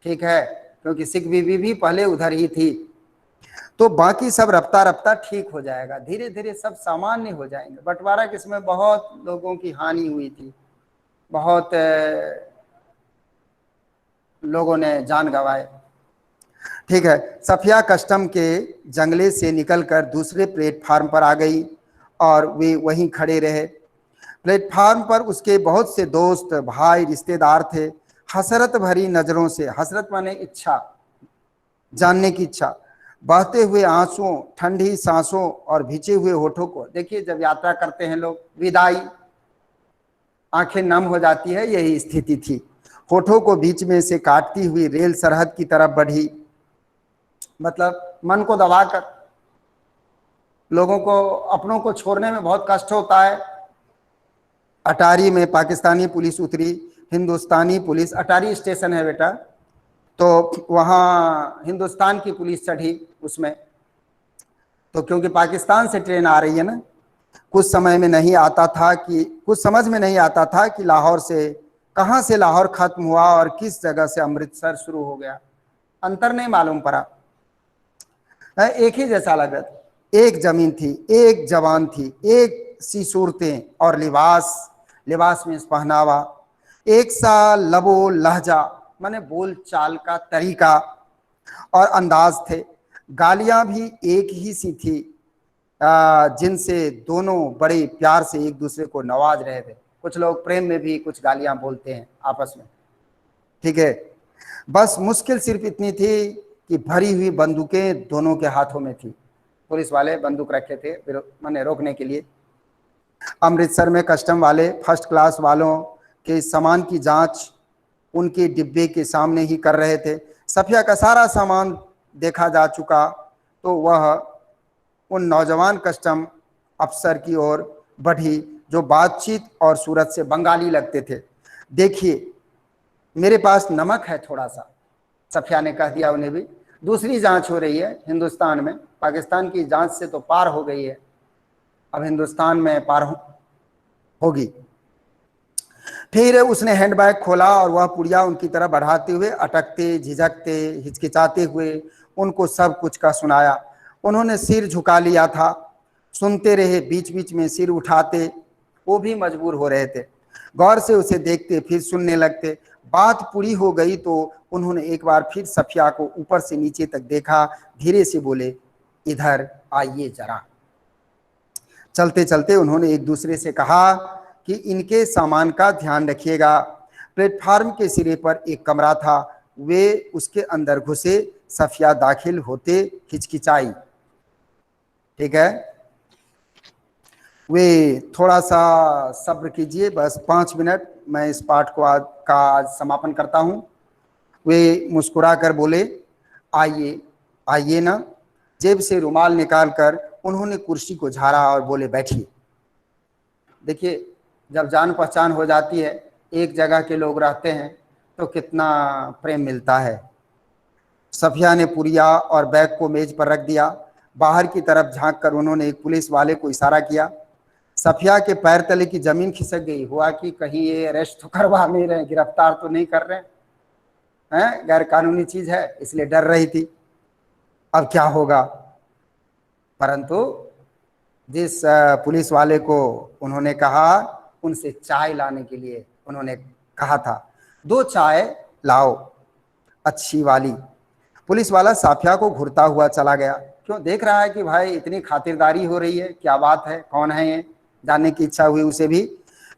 ठीक है, क्योंकि सिख बीबी भी पहले उधर ही थी। तो बाकी सब रफ्ता रफ्ता ठीक हो जाएगा, धीरे धीरे सब सामान्य हो जाएंगे। बंटवारा के समय बहुत लोगों की हानि हुई थी, बहुत लोगों ने जान गंवाए। ठीक है, सफिया कस्टम के जंगले से निकलकर दूसरे प्लेटफार्म पर आ गई और वे वहीं खड़े रहे। प्लेटफार्म पर उसके बहुत से दोस्त, भाई, रिश्तेदार थे। हसरत भरी नजरों से, हसरत माने इच्छा, जानने की इच्छा, बहते हुए आंसुओं, ठंडी सांसों और भिजे हुए होठों को। देखिए जब यात्रा करते हैं लोग, विदाई, आंखें नम हो जाती है, यही स्थिति थी। होठों को बीच में से काटती हुई रेल सरहद की तरफ बढ़ी। मतलब मन को दबाकर, लोगों को अपनों को छोड़ने में बहुत कष्ट होता है। अटारी में पाकिस्तानी पुलिस उतरी, हिंदुस्तानी पुलिस, अटारी स्टेशन है बेटा, तो वहाँ हिंदुस्तान की पुलिस चढ़ी उसमें। तो क्योंकि पाकिस्तान से ट्रेन आ रही है ना, कुछ समझ में नहीं आता था कि लाहौर से, कहाँ से लाहौर खत्म हुआ और किस जगह से अमृतसर शुरू हो गया। अंतर नहीं मालूम पड़ा, एक ही जैसा लगा था। एक जमीन थी, एक जवान थी, एक सी सूरतें और लिबास में पहनावा, एक सा लबो लहजा, माने बोल चाल का तरीका और अंदाज थे। गालियां भी एक ही सी थी, जिनसे दोनों बड़े प्यार से एक दूसरे को नवाज रहे थे। कुछ लोग प्रेम में भी कुछ गालियां बोलते हैं आपस में। ठीक है, बस मुश्किल सिर्फ इतनी थी कि भरी हुई बंदूकें दोनों के हाथों में थी। पुलिस वाले बंदूक रखे थे माने रोकने के लिए। अमृतसर में कस्टम वाले फर्स्ट क्लास वालों के सामान की जांच उनके डिब्बे के सामने ही कर रहे थे। सफिया का सारा सामान देखा जा चुका, तो वह उन नौजवान कस्टम अफसर की ओर बढ़ी जो बातचीत और सूरत से बंगाली लगते थे। देखिए मेरे पास नमक है थोड़ा सा, सफिया ने कह दिया उन्हें भी। दूसरी जांच हो रही है हिंदुस्तान में, पाकिस्तान की जांच से तो पार हो गई है, अब हिंदुस्तान में पार होगी। फिर उसने हैंडबैग खोला और वह पुड़िया उनकी तरफ बढ़ाते हुए, अटकते, झिझकते, हिचकिचाते हुए उनको सब कुछ का सुनाया। उन्होंने सिर झुका लिया था, सुनते रहे, बीच बीच में सिर उठाते, वो भी मजबूर हो रहे थे। गौर से उसे देखते, फिर सुनने लगते। बात पूरी हो गई तो उन्होंने एक बार फिर सफिया को ऊपर से नीचे तक देखा, धीरे से बोले, इधर आइए जरा। चलते चलते उन्होंने एक दूसरे से कहा कि इनके सामान का ध्यान रखिएगा। प्लेटफार्म के सिरे पर एक कमरा था, वे उसके अंदर घुसे। सफिया दाखिल होते हिचकिचाई। ठीक है, वे थोड़ा सा सब्र कीजिए, बस 5 मिनट, मैं इस पाठ को आज समापन करता हूँ। वे मुस्कुरा कर बोले, आइए आइए ना। जेब से रुमाल निकालकर उन्होंने कुर्सी को झाड़ा और बोले, बैठिए। देखिए जब जान पहचान हो जाती है, एक जगह के लोग रहते हैं, तो कितना प्रेम मिलता है। सफिया ने पुड़िया और बैग को मेज पर रख दिया। बाहर की तरफ झांककर उन्होंने एक पुलिस वाले को इशारा किया। सफिया के पैर तले की जमीन खिसक गई। हुआ कि कहीं ये अरेस्ट तो करवा नहीं रहे, गिरफ्तार तो नहीं कर रहे हैं, गैर कानूनी चीज है, इसलिए डर रही थी अब क्या होगा। परंतु जिस पुलिस वाले को उन्होंने कहा, उनसे चाय लाने के लिए उन्होंने कहा था, 2 चाय लाओ अच्छी वाली। पुलिस वाला सफिया को घूरता हुआ चला गया। क्यों देख रहा है कि भाई इतनी खातिरदारी हो रही है, क्या बात है, कौन है ये, जानने की इच्छा हुई उसे भी।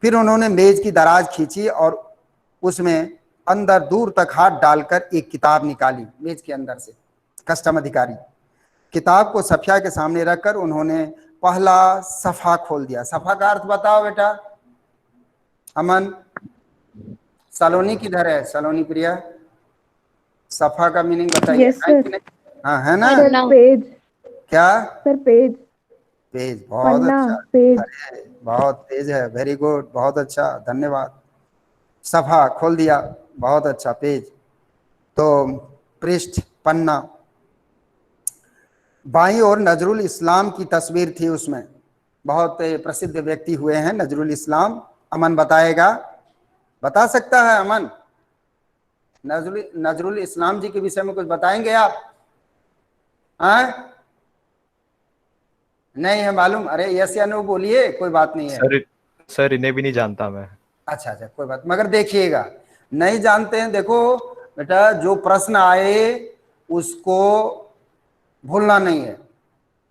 फिर उन्होंने मेज की दराज खींची और उसमें अंदर दूर तक हाथ डालकर एक किताब निकाली मेज के अंदर से। कस्टम अधिकारी किताब को सफिया के सामने रखकर उन्होंने पहला सफा खोल दिया। सफा का अर्थ बताओ बेटा। अमन, सलोनी किधर है? सलोनी प्रिया, सफा का मीनिंग बताइए। Yes, sir. हाँ है ना? Sir, page. क्या? Sir, page. पेज, बहुत पन्ना, अच्छा। पेज। अरे बहुत तेज है, वेरी गुड, बहुत अच्छा, धन्यवाद। सफा खोल दिया, बहुत अच्छा। पेज तो पृष्ठ, पन्ना। बाईं ओर नजरुल इस्लाम की तस्वीर थी, उसमें बहुत प्रसिद्ध व्यक्ति हुए हैं नजरुल इस्लाम। अमन बताएगा, बता सकता है अमन? नजरुल इस्लाम जी के विषय में कुछ बताएंगे आप? हाँ, नहीं है मालूम? अरे यस या नो बोलिए, कोई बात नहीं है। सर इन्हें भी नहीं जानता मैं। अच्छा अच्छा, कोई बात, मगर देखिएगा, नहीं जानते हैं, देखो बेटा, जो प्रश्न आए उसको भूलना नहीं है,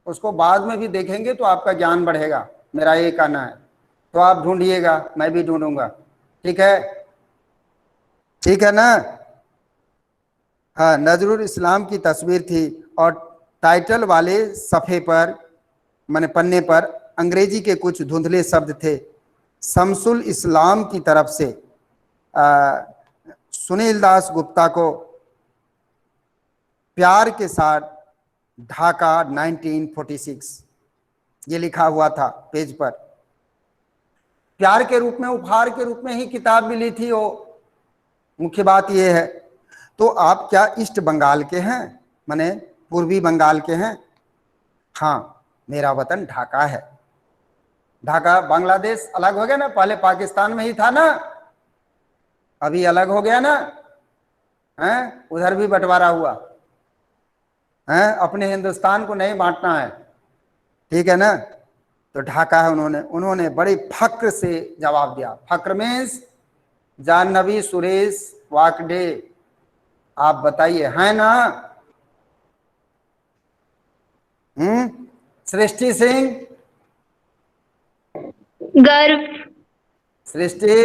उसको बाद में भी देखेंगे तो आपका ज्ञान बढ़ेगा, मेरा ये कहना है। तो आप ढूंढिएगा, मैं भी ढूंढूंगा, ठीक है? ठीक है ना? हाँ, नजरुल इस्लाम की तस्वीर थी और टाइटल वाले सफ़े पर, माने पन्ने पर, अंग्रेजी के कुछ धुंधले शब्द थे। शमसुल इस्लाम की तरफ से सुनील दास गुप्ता को प्यार के साथ ढाका 1946 ये लिखा हुआ था पेज पर। प्यार के रूप में, उपहार के रूप में ही किताब मिली थी वो, मुख्य बात ये है। तो आप क्या ईस्ट बंगाल के हैं, माने पूर्वी बंगाल के हैं? हाँ, मेरा वतन ढाका है। ढाका, बांग्लादेश अलग हो गया ना, पहले पाकिस्तान में ही था ना, अभी अलग हो गया ना, हैं? उधर भी बंटवारा हुआ है, अपने हिंदुस्तान को नहीं बांटना है, ठीक है ना? तो ढाका है। उन्होंने बड़े फक्र से जवाब दिया। फक्र मीन्स जानवी सुरेश वाकडे, आप बताइए, है ना? सृष्टि सिंह, गर्व। सृष्टि,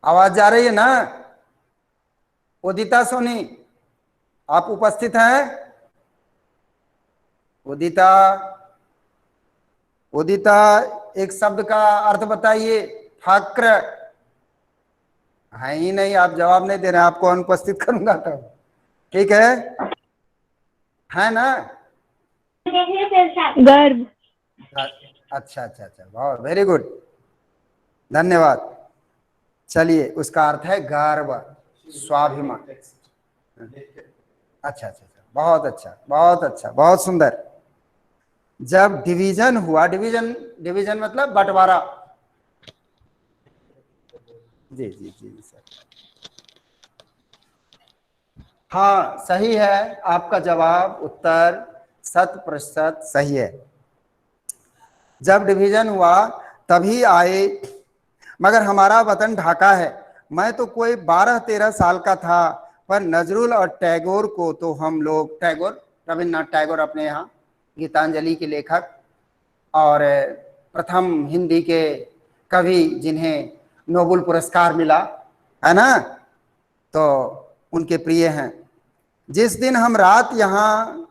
आवाज जा रही है ना? उदिता सोनी, आप उपस्थित हैं? उदिता, उदिता, एक शब्द का अर्थ बताइए। फक्र है ही नहीं, आप जवाब नहीं दे रहे, आपको अनुपस्थित करूंगा तो, ठीक है ना? गर्व। अच्छा अच्छा अच्छा, बहुत वेरी गुड, धन्यवाद। चलिए, उसका अर्थ है गर्व, स्वाभिमान। अच्छा अच्छा अच्छा, बहुत अच्छा, बहुत अच्छा, बहुत सुंदर। जब डिवीजन हुआ, डिवीजन, डिवीजन मतलब बंटवारा। जी जी जी सर, हाँ सही है, आपका जवाब, उत्तर 100% सही है। जब डिवीजन हुआ तभी आए, मगर हमारा वतन ढाका है। मैं तो कोई 12-13 साल का था, पर नजरुल और टैगोर को तो हम लोग, टैगोर, रविन्द्रनाथ टैगोर अपने यहाँ गीतांजलि के लेखक और प्रथम हिंदी के कवि जिन्हें नोबेल पुरस्कार मिला, है ना, तो उनके प्रिय हैं। जिस दिन हम रात यहाँ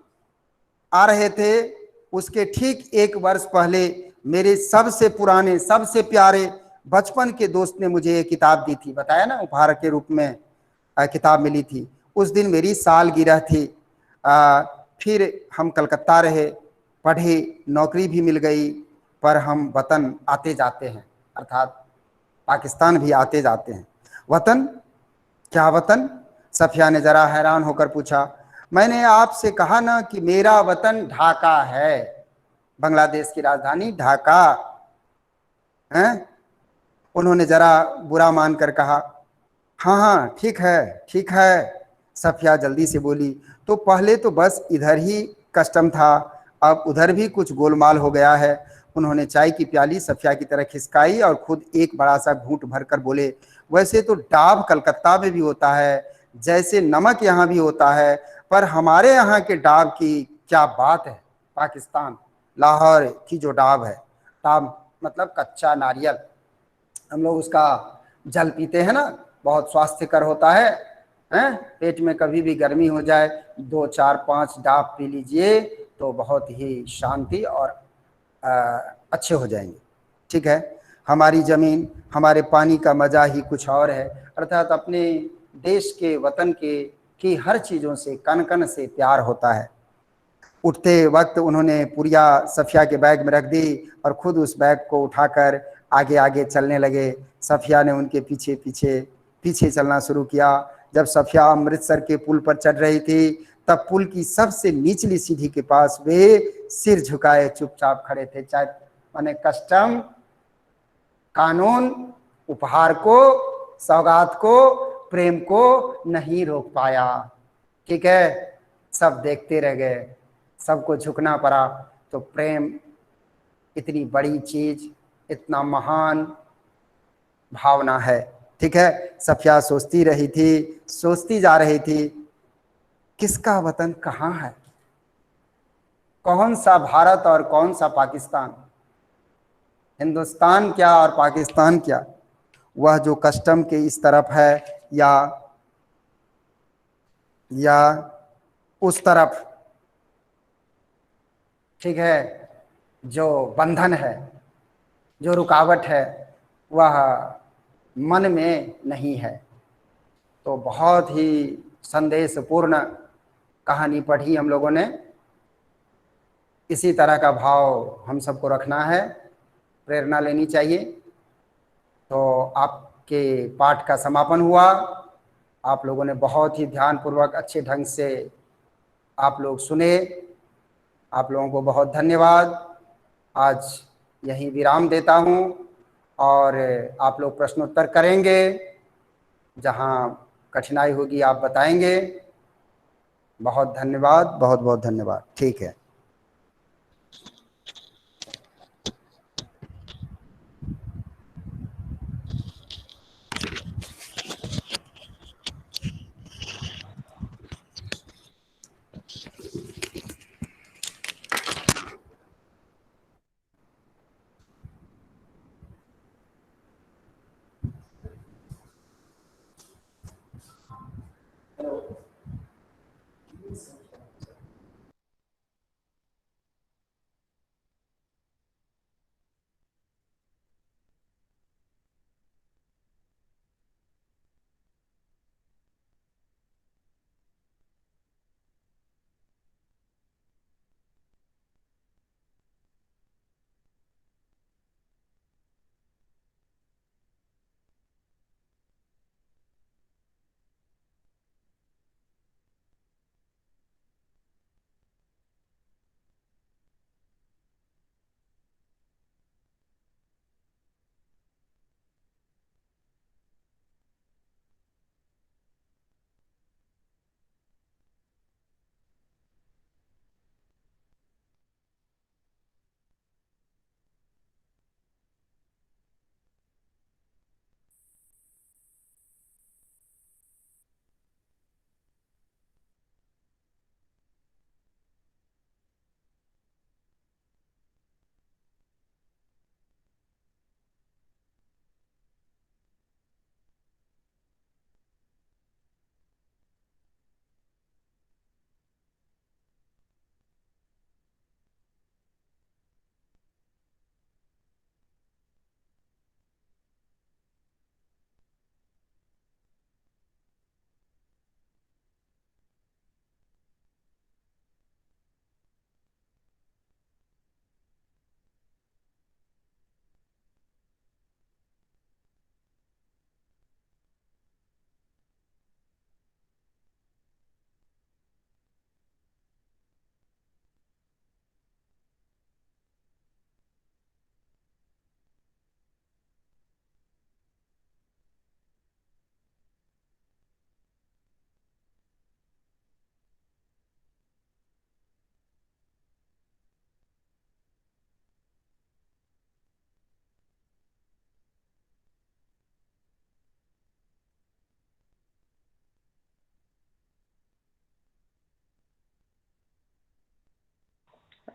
आ रहे थे उसके ठीक 1 वर्ष पहले मेरे सबसे पुराने, सबसे प्यारे बचपन के दोस्त ने मुझे ये किताब दी थी, बताया ना, उपहार के रूप में किताब मिली थी। उस दिन मेरी सालगिरह थी। फिर हम कलकत्ता रहे, पढ़े, नौकरी भी मिल गई, पर हम वतन आते जाते हैं, अर्थात पाकिस्तान भी आते जाते हैं। वतन, क्या वतन? सफिया ने जरा हैरान होकर पूछा। मैंने आपसे कहा ना कि मेरा वतन ढाका है, बांग्लादेश की राजधानी ढाका है। उन्होंने जरा बुरा मानकर कहा, हाँ हाँ ठीक है ठीक है। सफिया जल्दी से बोली, तो पहले तो बस इधर ही कस्टम था, अब उधर भी कुछ गोलमाल हो गया है। उन्होंने चाय की प्याली सफिया की तरह खिसकाई और खुद एक बड़ा सा घूंट भरकर बोले, वैसे तो डाब कलकत्ता में भी होता है, जैसे नमक यहाँ भी होता है, पर हमारे यहाँ के डाब की क्या बात है। पाकिस्तान लाहौर की जो डाब है, डाब मतलब कच्चा नारियल, हम लोग उसका जल पीते हैं ना, बहुत स्वास्थ्यकर होता है, हैं? पेट में कभी भी गर्मी हो जाए 2 4 5 डाब पी लीजिए तो बहुत ही शांति और अ, अच्छे हो जाएंगे। ठीक है, हमारी ज़मीन, हमारे पानी का मज़ा ही कुछ और है। अर्थात अपने देश के, वतन के की हर चीज़ों से कन कन से प्यार होता है। उठते वक्त उन्होंने पुड़िया सफ़िया के बैग में रख दी और खुद उस बैग को उठाकर आगे आगे चलने लगे। सफ़िया ने उनके पीछे पीछे पीछे चलना शुरू किया। जब सफ़िया अमृतसर के पुल पर चढ़ रही थी तब पुल की सबसे निचली सीढ़ी के पास वे सिर झुकाए चुपचाप खड़े थे। चाहे माने कस्टम, कानून, उपहार को, सौगात को, प्रेम को नहीं रोक पाया। ठीक है, सब देखते रह गए, सबको झुकना पड़ा। तो प्रेम इतनी बड़ी चीज, इतना महान भावना है। ठीक है, सफिया सोचती रही थी, सोचती जा रही थी, किसका वतन कहाँ है, कौन सा भारत और कौन सा पाकिस्तान, हिंदुस्तान क्या और पाकिस्तान क्या, वह जो कस्टम के इस तरफ है या उस तरफ। ठीक है, जो बंधन है, जो रुकावट है, वह मन में नहीं है। तो बहुत ही संदेशपूर्ण कहानी पढ़ी हम लोगों ने। इसी तरह का भाव हम सबको रखना है, प्रेरणा लेनी चाहिए। तो आपके पाठ का समापन हुआ। आप लोगों ने बहुत ही ध्यानपूर्वक अच्छे ढंग से आप लोग सुने। आप लोगों को बहुत धन्यवाद। आज यहीं विराम देता हूं और आप लोग प्रश्नोत्तर करेंगे, जहां कठिनाई होगी आप बताएंगे। बहुत धन्यवाद, बहुत बहुत धन्यवाद। ठीक है।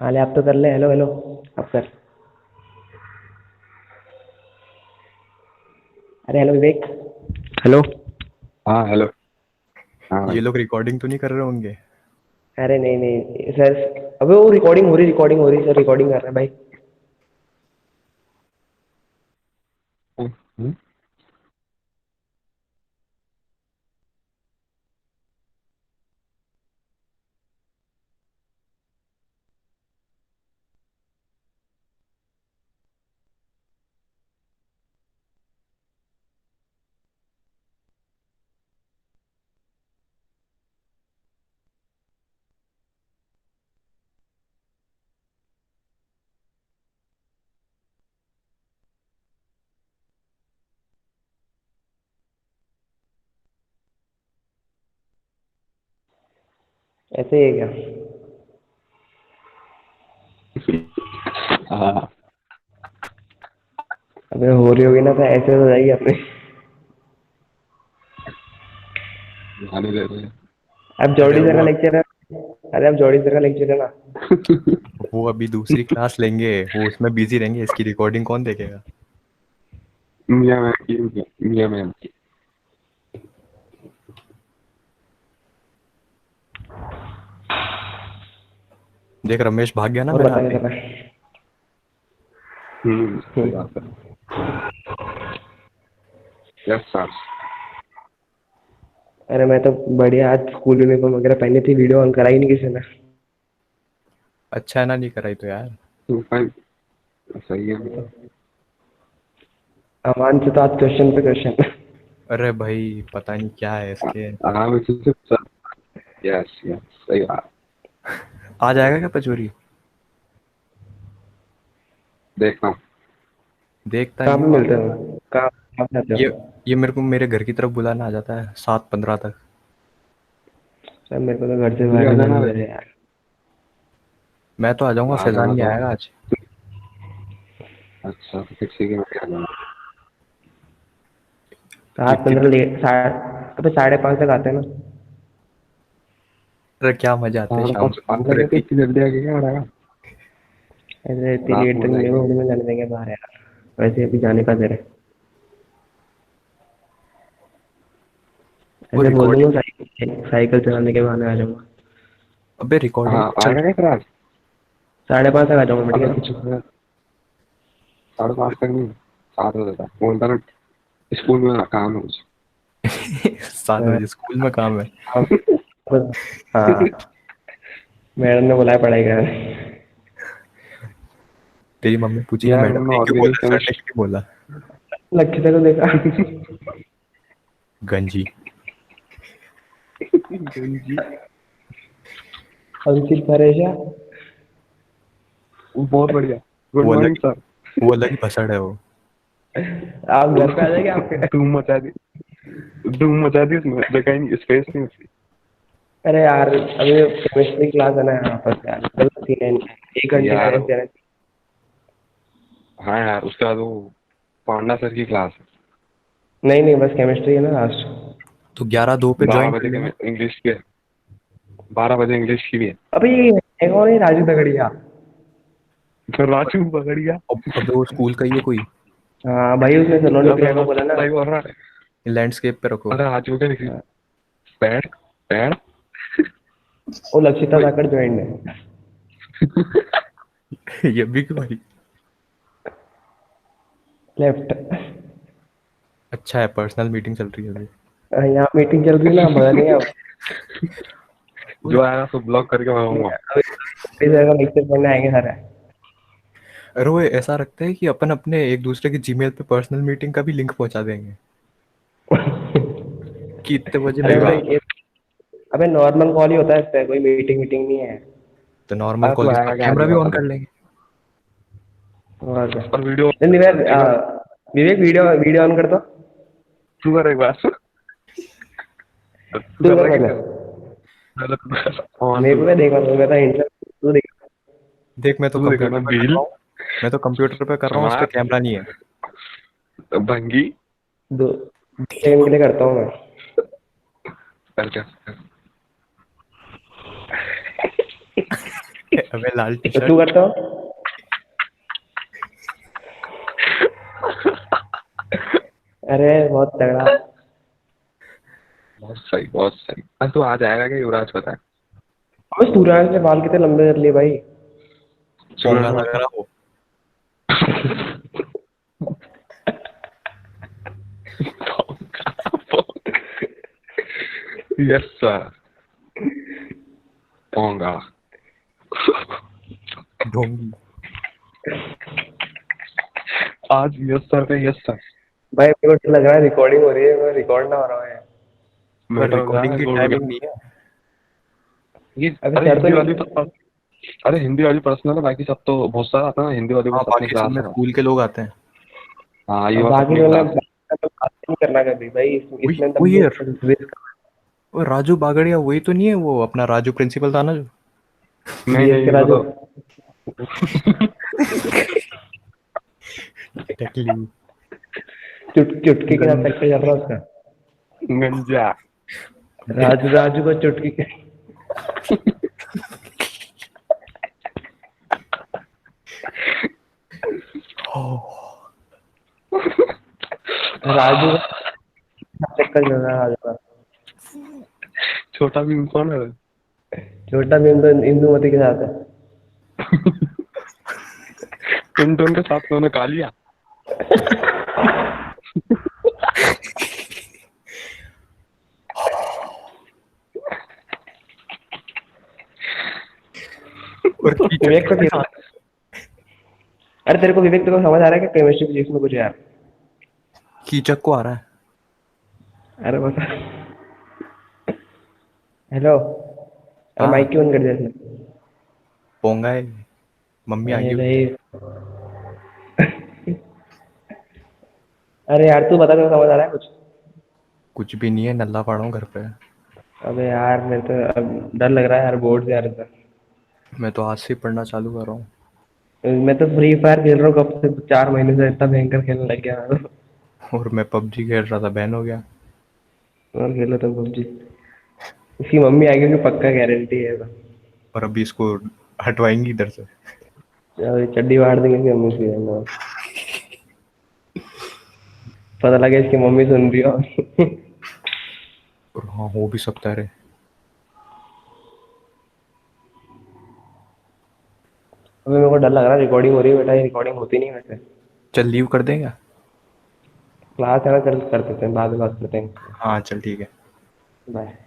आले आप तो कर ले। हेलो हेलो, अब कर। अरे हेलो विवेक, हेलो। हाँ हेलो। हाँ भाई। ये लोग रिकॉर्डिंग तो नहीं कर रहे होंगे? अरे नहीं नहीं सर, अबे वो रिकॉर्डिंग हो रही सर, रिकॉर्डिंग कर रहे हैं भाई। हम्म, ऐसे ही है क्या? हाँ अबे हो रही होगी ना, तो ऐसे हो जाएगी अपनी। आने दे रहे हैं। अब अरे जॉडी सर का लेक्चर है। अरे अब जॉडी सर का लेक्चर है ना। वो अभी दूसरी क्लास लेंगे, वो उसमें बिजी रहेंगे, इसकी रिकॉर्डिंग कौन देखेगा? मियाँ मैम की, मियाँ मैम की। देख रमेश भाग गया ना और मेरा बताइए हाथी। सर। सही बात है। Yes sir. अरे मैं तो बढ़िया, आज स्कूल यूनिफॉर्म वगैरह पहनी थी, वीडियो ऑन करा ही नहीं किसी ने। अच्छा है ना, नहीं कराई तो यार। फाइन। सही है मतलब। अमान से तो आज क्वेश्चन पे क्वेश्चन। अरे भाई पता नहीं क्या है इसके। हाँ वैसे तो सर। यस यस सही बात। आ जाएगा क्या पचोरी? देखता हूँ। देखता कहाँ नहीं पे हूँ मिलते आता। हो? कहाँ कहाँ पे आते ये हो? ये मेरे को मेरे घर की तरफ बुलाना आ जाता है 7:15 तक। सर मेरे को तो घर से ये बाहर आ निकलने जाना नहीं रे। दे रहे यार। मैं तो आ जाऊंगा, आ फैजान जाना नहीं तो। आएगा आज। अच्छा तो फिर ठीक है, मैं आ जाऊँगा। 7:15 लेट, अबे 5:30 तक आते हैं ना। अरे क्या मजा आता है हाँ शाम तो को धूप आने लगे तो रहती। इतनी जल्दी आ गया क्या पड़ेगा। ऐसे इतनी रात लेट में तक हो मेरे जाएगी। को में जाने देंगे बाहर यार। वैसे अभी जाने का दे रहे। वो ऐसे बोल रिकॉर्डिंग। दूंगा साइकिल साइकिल चलाने के बहाने आ जाऊंगा। अबे रिकॉर्डिंग हाँ चल। आएगा क्या फिर आज। 5:30 तक आ जाऊंगा मैं, ठीक अगर है। कुछ 5:30 तक नहीं, 7 बजे तक बोलता ना। स्कूल में काम है कुछ। 7 बजे स्कूल में काम है। हाँ हाँ, मैडम ने बुलाया पढ़ाई कराने। तेरी मम्मी पूछी ना, यार मैडम मैंने ने क्यों ऑर्गेनिक बोला, सर ने केमिस्ट्री। क्यों बोला? लक्ष्य को देखा। गंजी। अंकित परेशा। बहुत बढ़िया। गुड वो मॉर्निंग अलग सर। वो अलग ही भसड़ है वो। आप घर पे आ जाएंगे आपके। धूम मचा दी। धूम मचा दी उसमें, जगह ही नहीं, स्पेस नहीं उसकी। अरे यार अभी केमिस्ट्री क्लास है ना यहाँ पर यार, कल 1 घंटे का यार रेस्ट देना। हाँ यार, उसके बाद वो पांडा सर की क्लास है। नहीं नहीं, बस केमिस्ट्री है ना लास्ट। तो 11:02 पे 12 ज्वाइन कर बजे लेना। के इंग्लिश की है। 12 बजे इंग्लिश की भी है। अबे ये है कौन है, राजू तगड़िया? तो राजू पकड़िया। अब वो स्कूल का ही है कोई। हाँ भाई, उसने सलोनी प्रिया को बोला ना। सही बोल रहा है। लैंडस्केप पे रखो। अरे राजू के लिखी। Pad pad. वो लक्षिता जाकर ज्वाइन है। ये भी क्यों भाई? लेफ्ट। अच्छा है, पर्सनल मीटिंग चल रही है अभी। यहाँ मीटिंग चल रही है ना, भगानी है अब। जो आएगा सब ब्लॉक करके भगाऊंगा। अभी लेक्चर पढ़ने आएंगे सारे। अरे वो ऐसा रखते हैं कि अपन अपने एक दूसरे के जीमेल पे पर्सनल मीटिंग का भी लिंक पहुंचा देंगे कि इतने बजे अरे सही अबे बात। मिलना। अबे नॉर्मल कॉल ही होता है, इस पे कोई मीटिंग मीटिंग नहीं है। तो नॉर्मल अरे तू कॉल के आएगा साथ क्या, आज कैमरा ही भी ऑन बता कर दे। लेंगे। और क्या? और वीडियो। नहीं यार, एक बार विवेक वीडियो वीडियो ऑन कर दो। तू कर एक बार। तू तू कर कर रहा है पहले। क्या। पहले तू कर। ऑन मेरे तू को कर। क्या देखा, मैं था इंटरनेट, तू देख। देख मैं तो तू देखा कंप्यूटर ना पे कर भील। रहा हूँ। मैं तो कंप्यूटर पे कर रहा हूँ, उस पे हमारा कैमरा नहीं है। भंगी। 2 सेकंड के लिए करता हूँ मैं। कर क्या। अबे लाल टी तो शर्ट। तू करता हो। अरे बहुत तगड़ा। बहुत सही बहुत सही। अरे तू आ जाएगा क्या युवराज पता है? अबे सूरज ने बाल कितने लंबे कर लिए भाई। पोंगा सूरज लग रहा हो। Yes sir. पोंगा। ढोंगी। आज यस सर पे यस सर। भाई मेरे को डर लग रहा है रिकॉर्डिंग हो रही है, मैं रिकॉर्ड ना हो रहा है। पर मेरा रिकॉर्डिंग की गोल टाइमिंग नहीं है। ये अबे अरे सर तो हिंदी वाली नहीं। तो अरे हिंदी वाली पर्सनल है, बाकी सब तो बहुत सारा आता है ना, हिंदी वाली हाँ बस अपनी बाकी सब क्लास में है। स्कूल के लोग आते हैं। हाँ ये अब बस बाकी अपनी लोग ने क्लास है। बात नहीं करना कभी भाई, वही इसमें वही तब यार। वो राजू बागड़िया वही तो नहीं है, वो अपना राजू प्रिंसिपल था ना जो। नहीं बीएस के नहीं वो राजू। तो टकली। चुटकी के साथ टक्कर चल रहा है उसका। गंजा। राजू राजू को चुटकी के। राजू का टक्कर चल रहा है राजू का। छोटा भीम कौन है? छोटा भीम तो इंदुमती के साथ है। पिंटून के साथ उन्होंने खा लिया। और कीचड़ विवेक को के ठीक। साथ। अरे तेरे को विवेक, तेरे को समझ आ रहा है कि केमिस्ट्री फिजिक्स में कुछ यार। कीचक को आ रहा है। अरे बता। हेलो। अरे हाँ माइक क्यों बंद कर दिया इसने? पोंगा है। मम्मी आ अरे गई। भाई। अरे यार तू बता, तेरे को समझ आ रहा है कुछ? कुछ भी नहीं है, नल्ला पड़ा हूँ घर पे। अबे यार मेरे तो अब डर लग रहा है यार, बोर्ड से यार इधर। मैं तो आज से ही पढ़ना चालू कर रहा हूँ। मैं तो फ्री फायर खेल रहा हूँ कब से, 4 महीने से इतना भयंकर खेलने लग गया मैं तो। और मैं पबजी खेल रहा था, बैन हो गया। और खेलो तुम पबजी। इसकी मम्मी आएगी कि पक्का गारंटी है तो। और अभी इसको हटवाएंगी इधर से। अबे चड्डी फाड़ देंगे इसकी मम्मी की ना। पता लगा इसकी मम्मी सुन रही हो। और हाँ हो भी सकता है रे। अबे मेरे को डर लग रहा है, रिकॉर्डिंग हो रही है बेटा, ये रिकॉर्डिंग होती नहीं वैसे। चल लीव कर देंगे। क्लास है ना, चल कर देते हैं, बाद में बात करते हैं। हाँ चल ठीक है। बाय।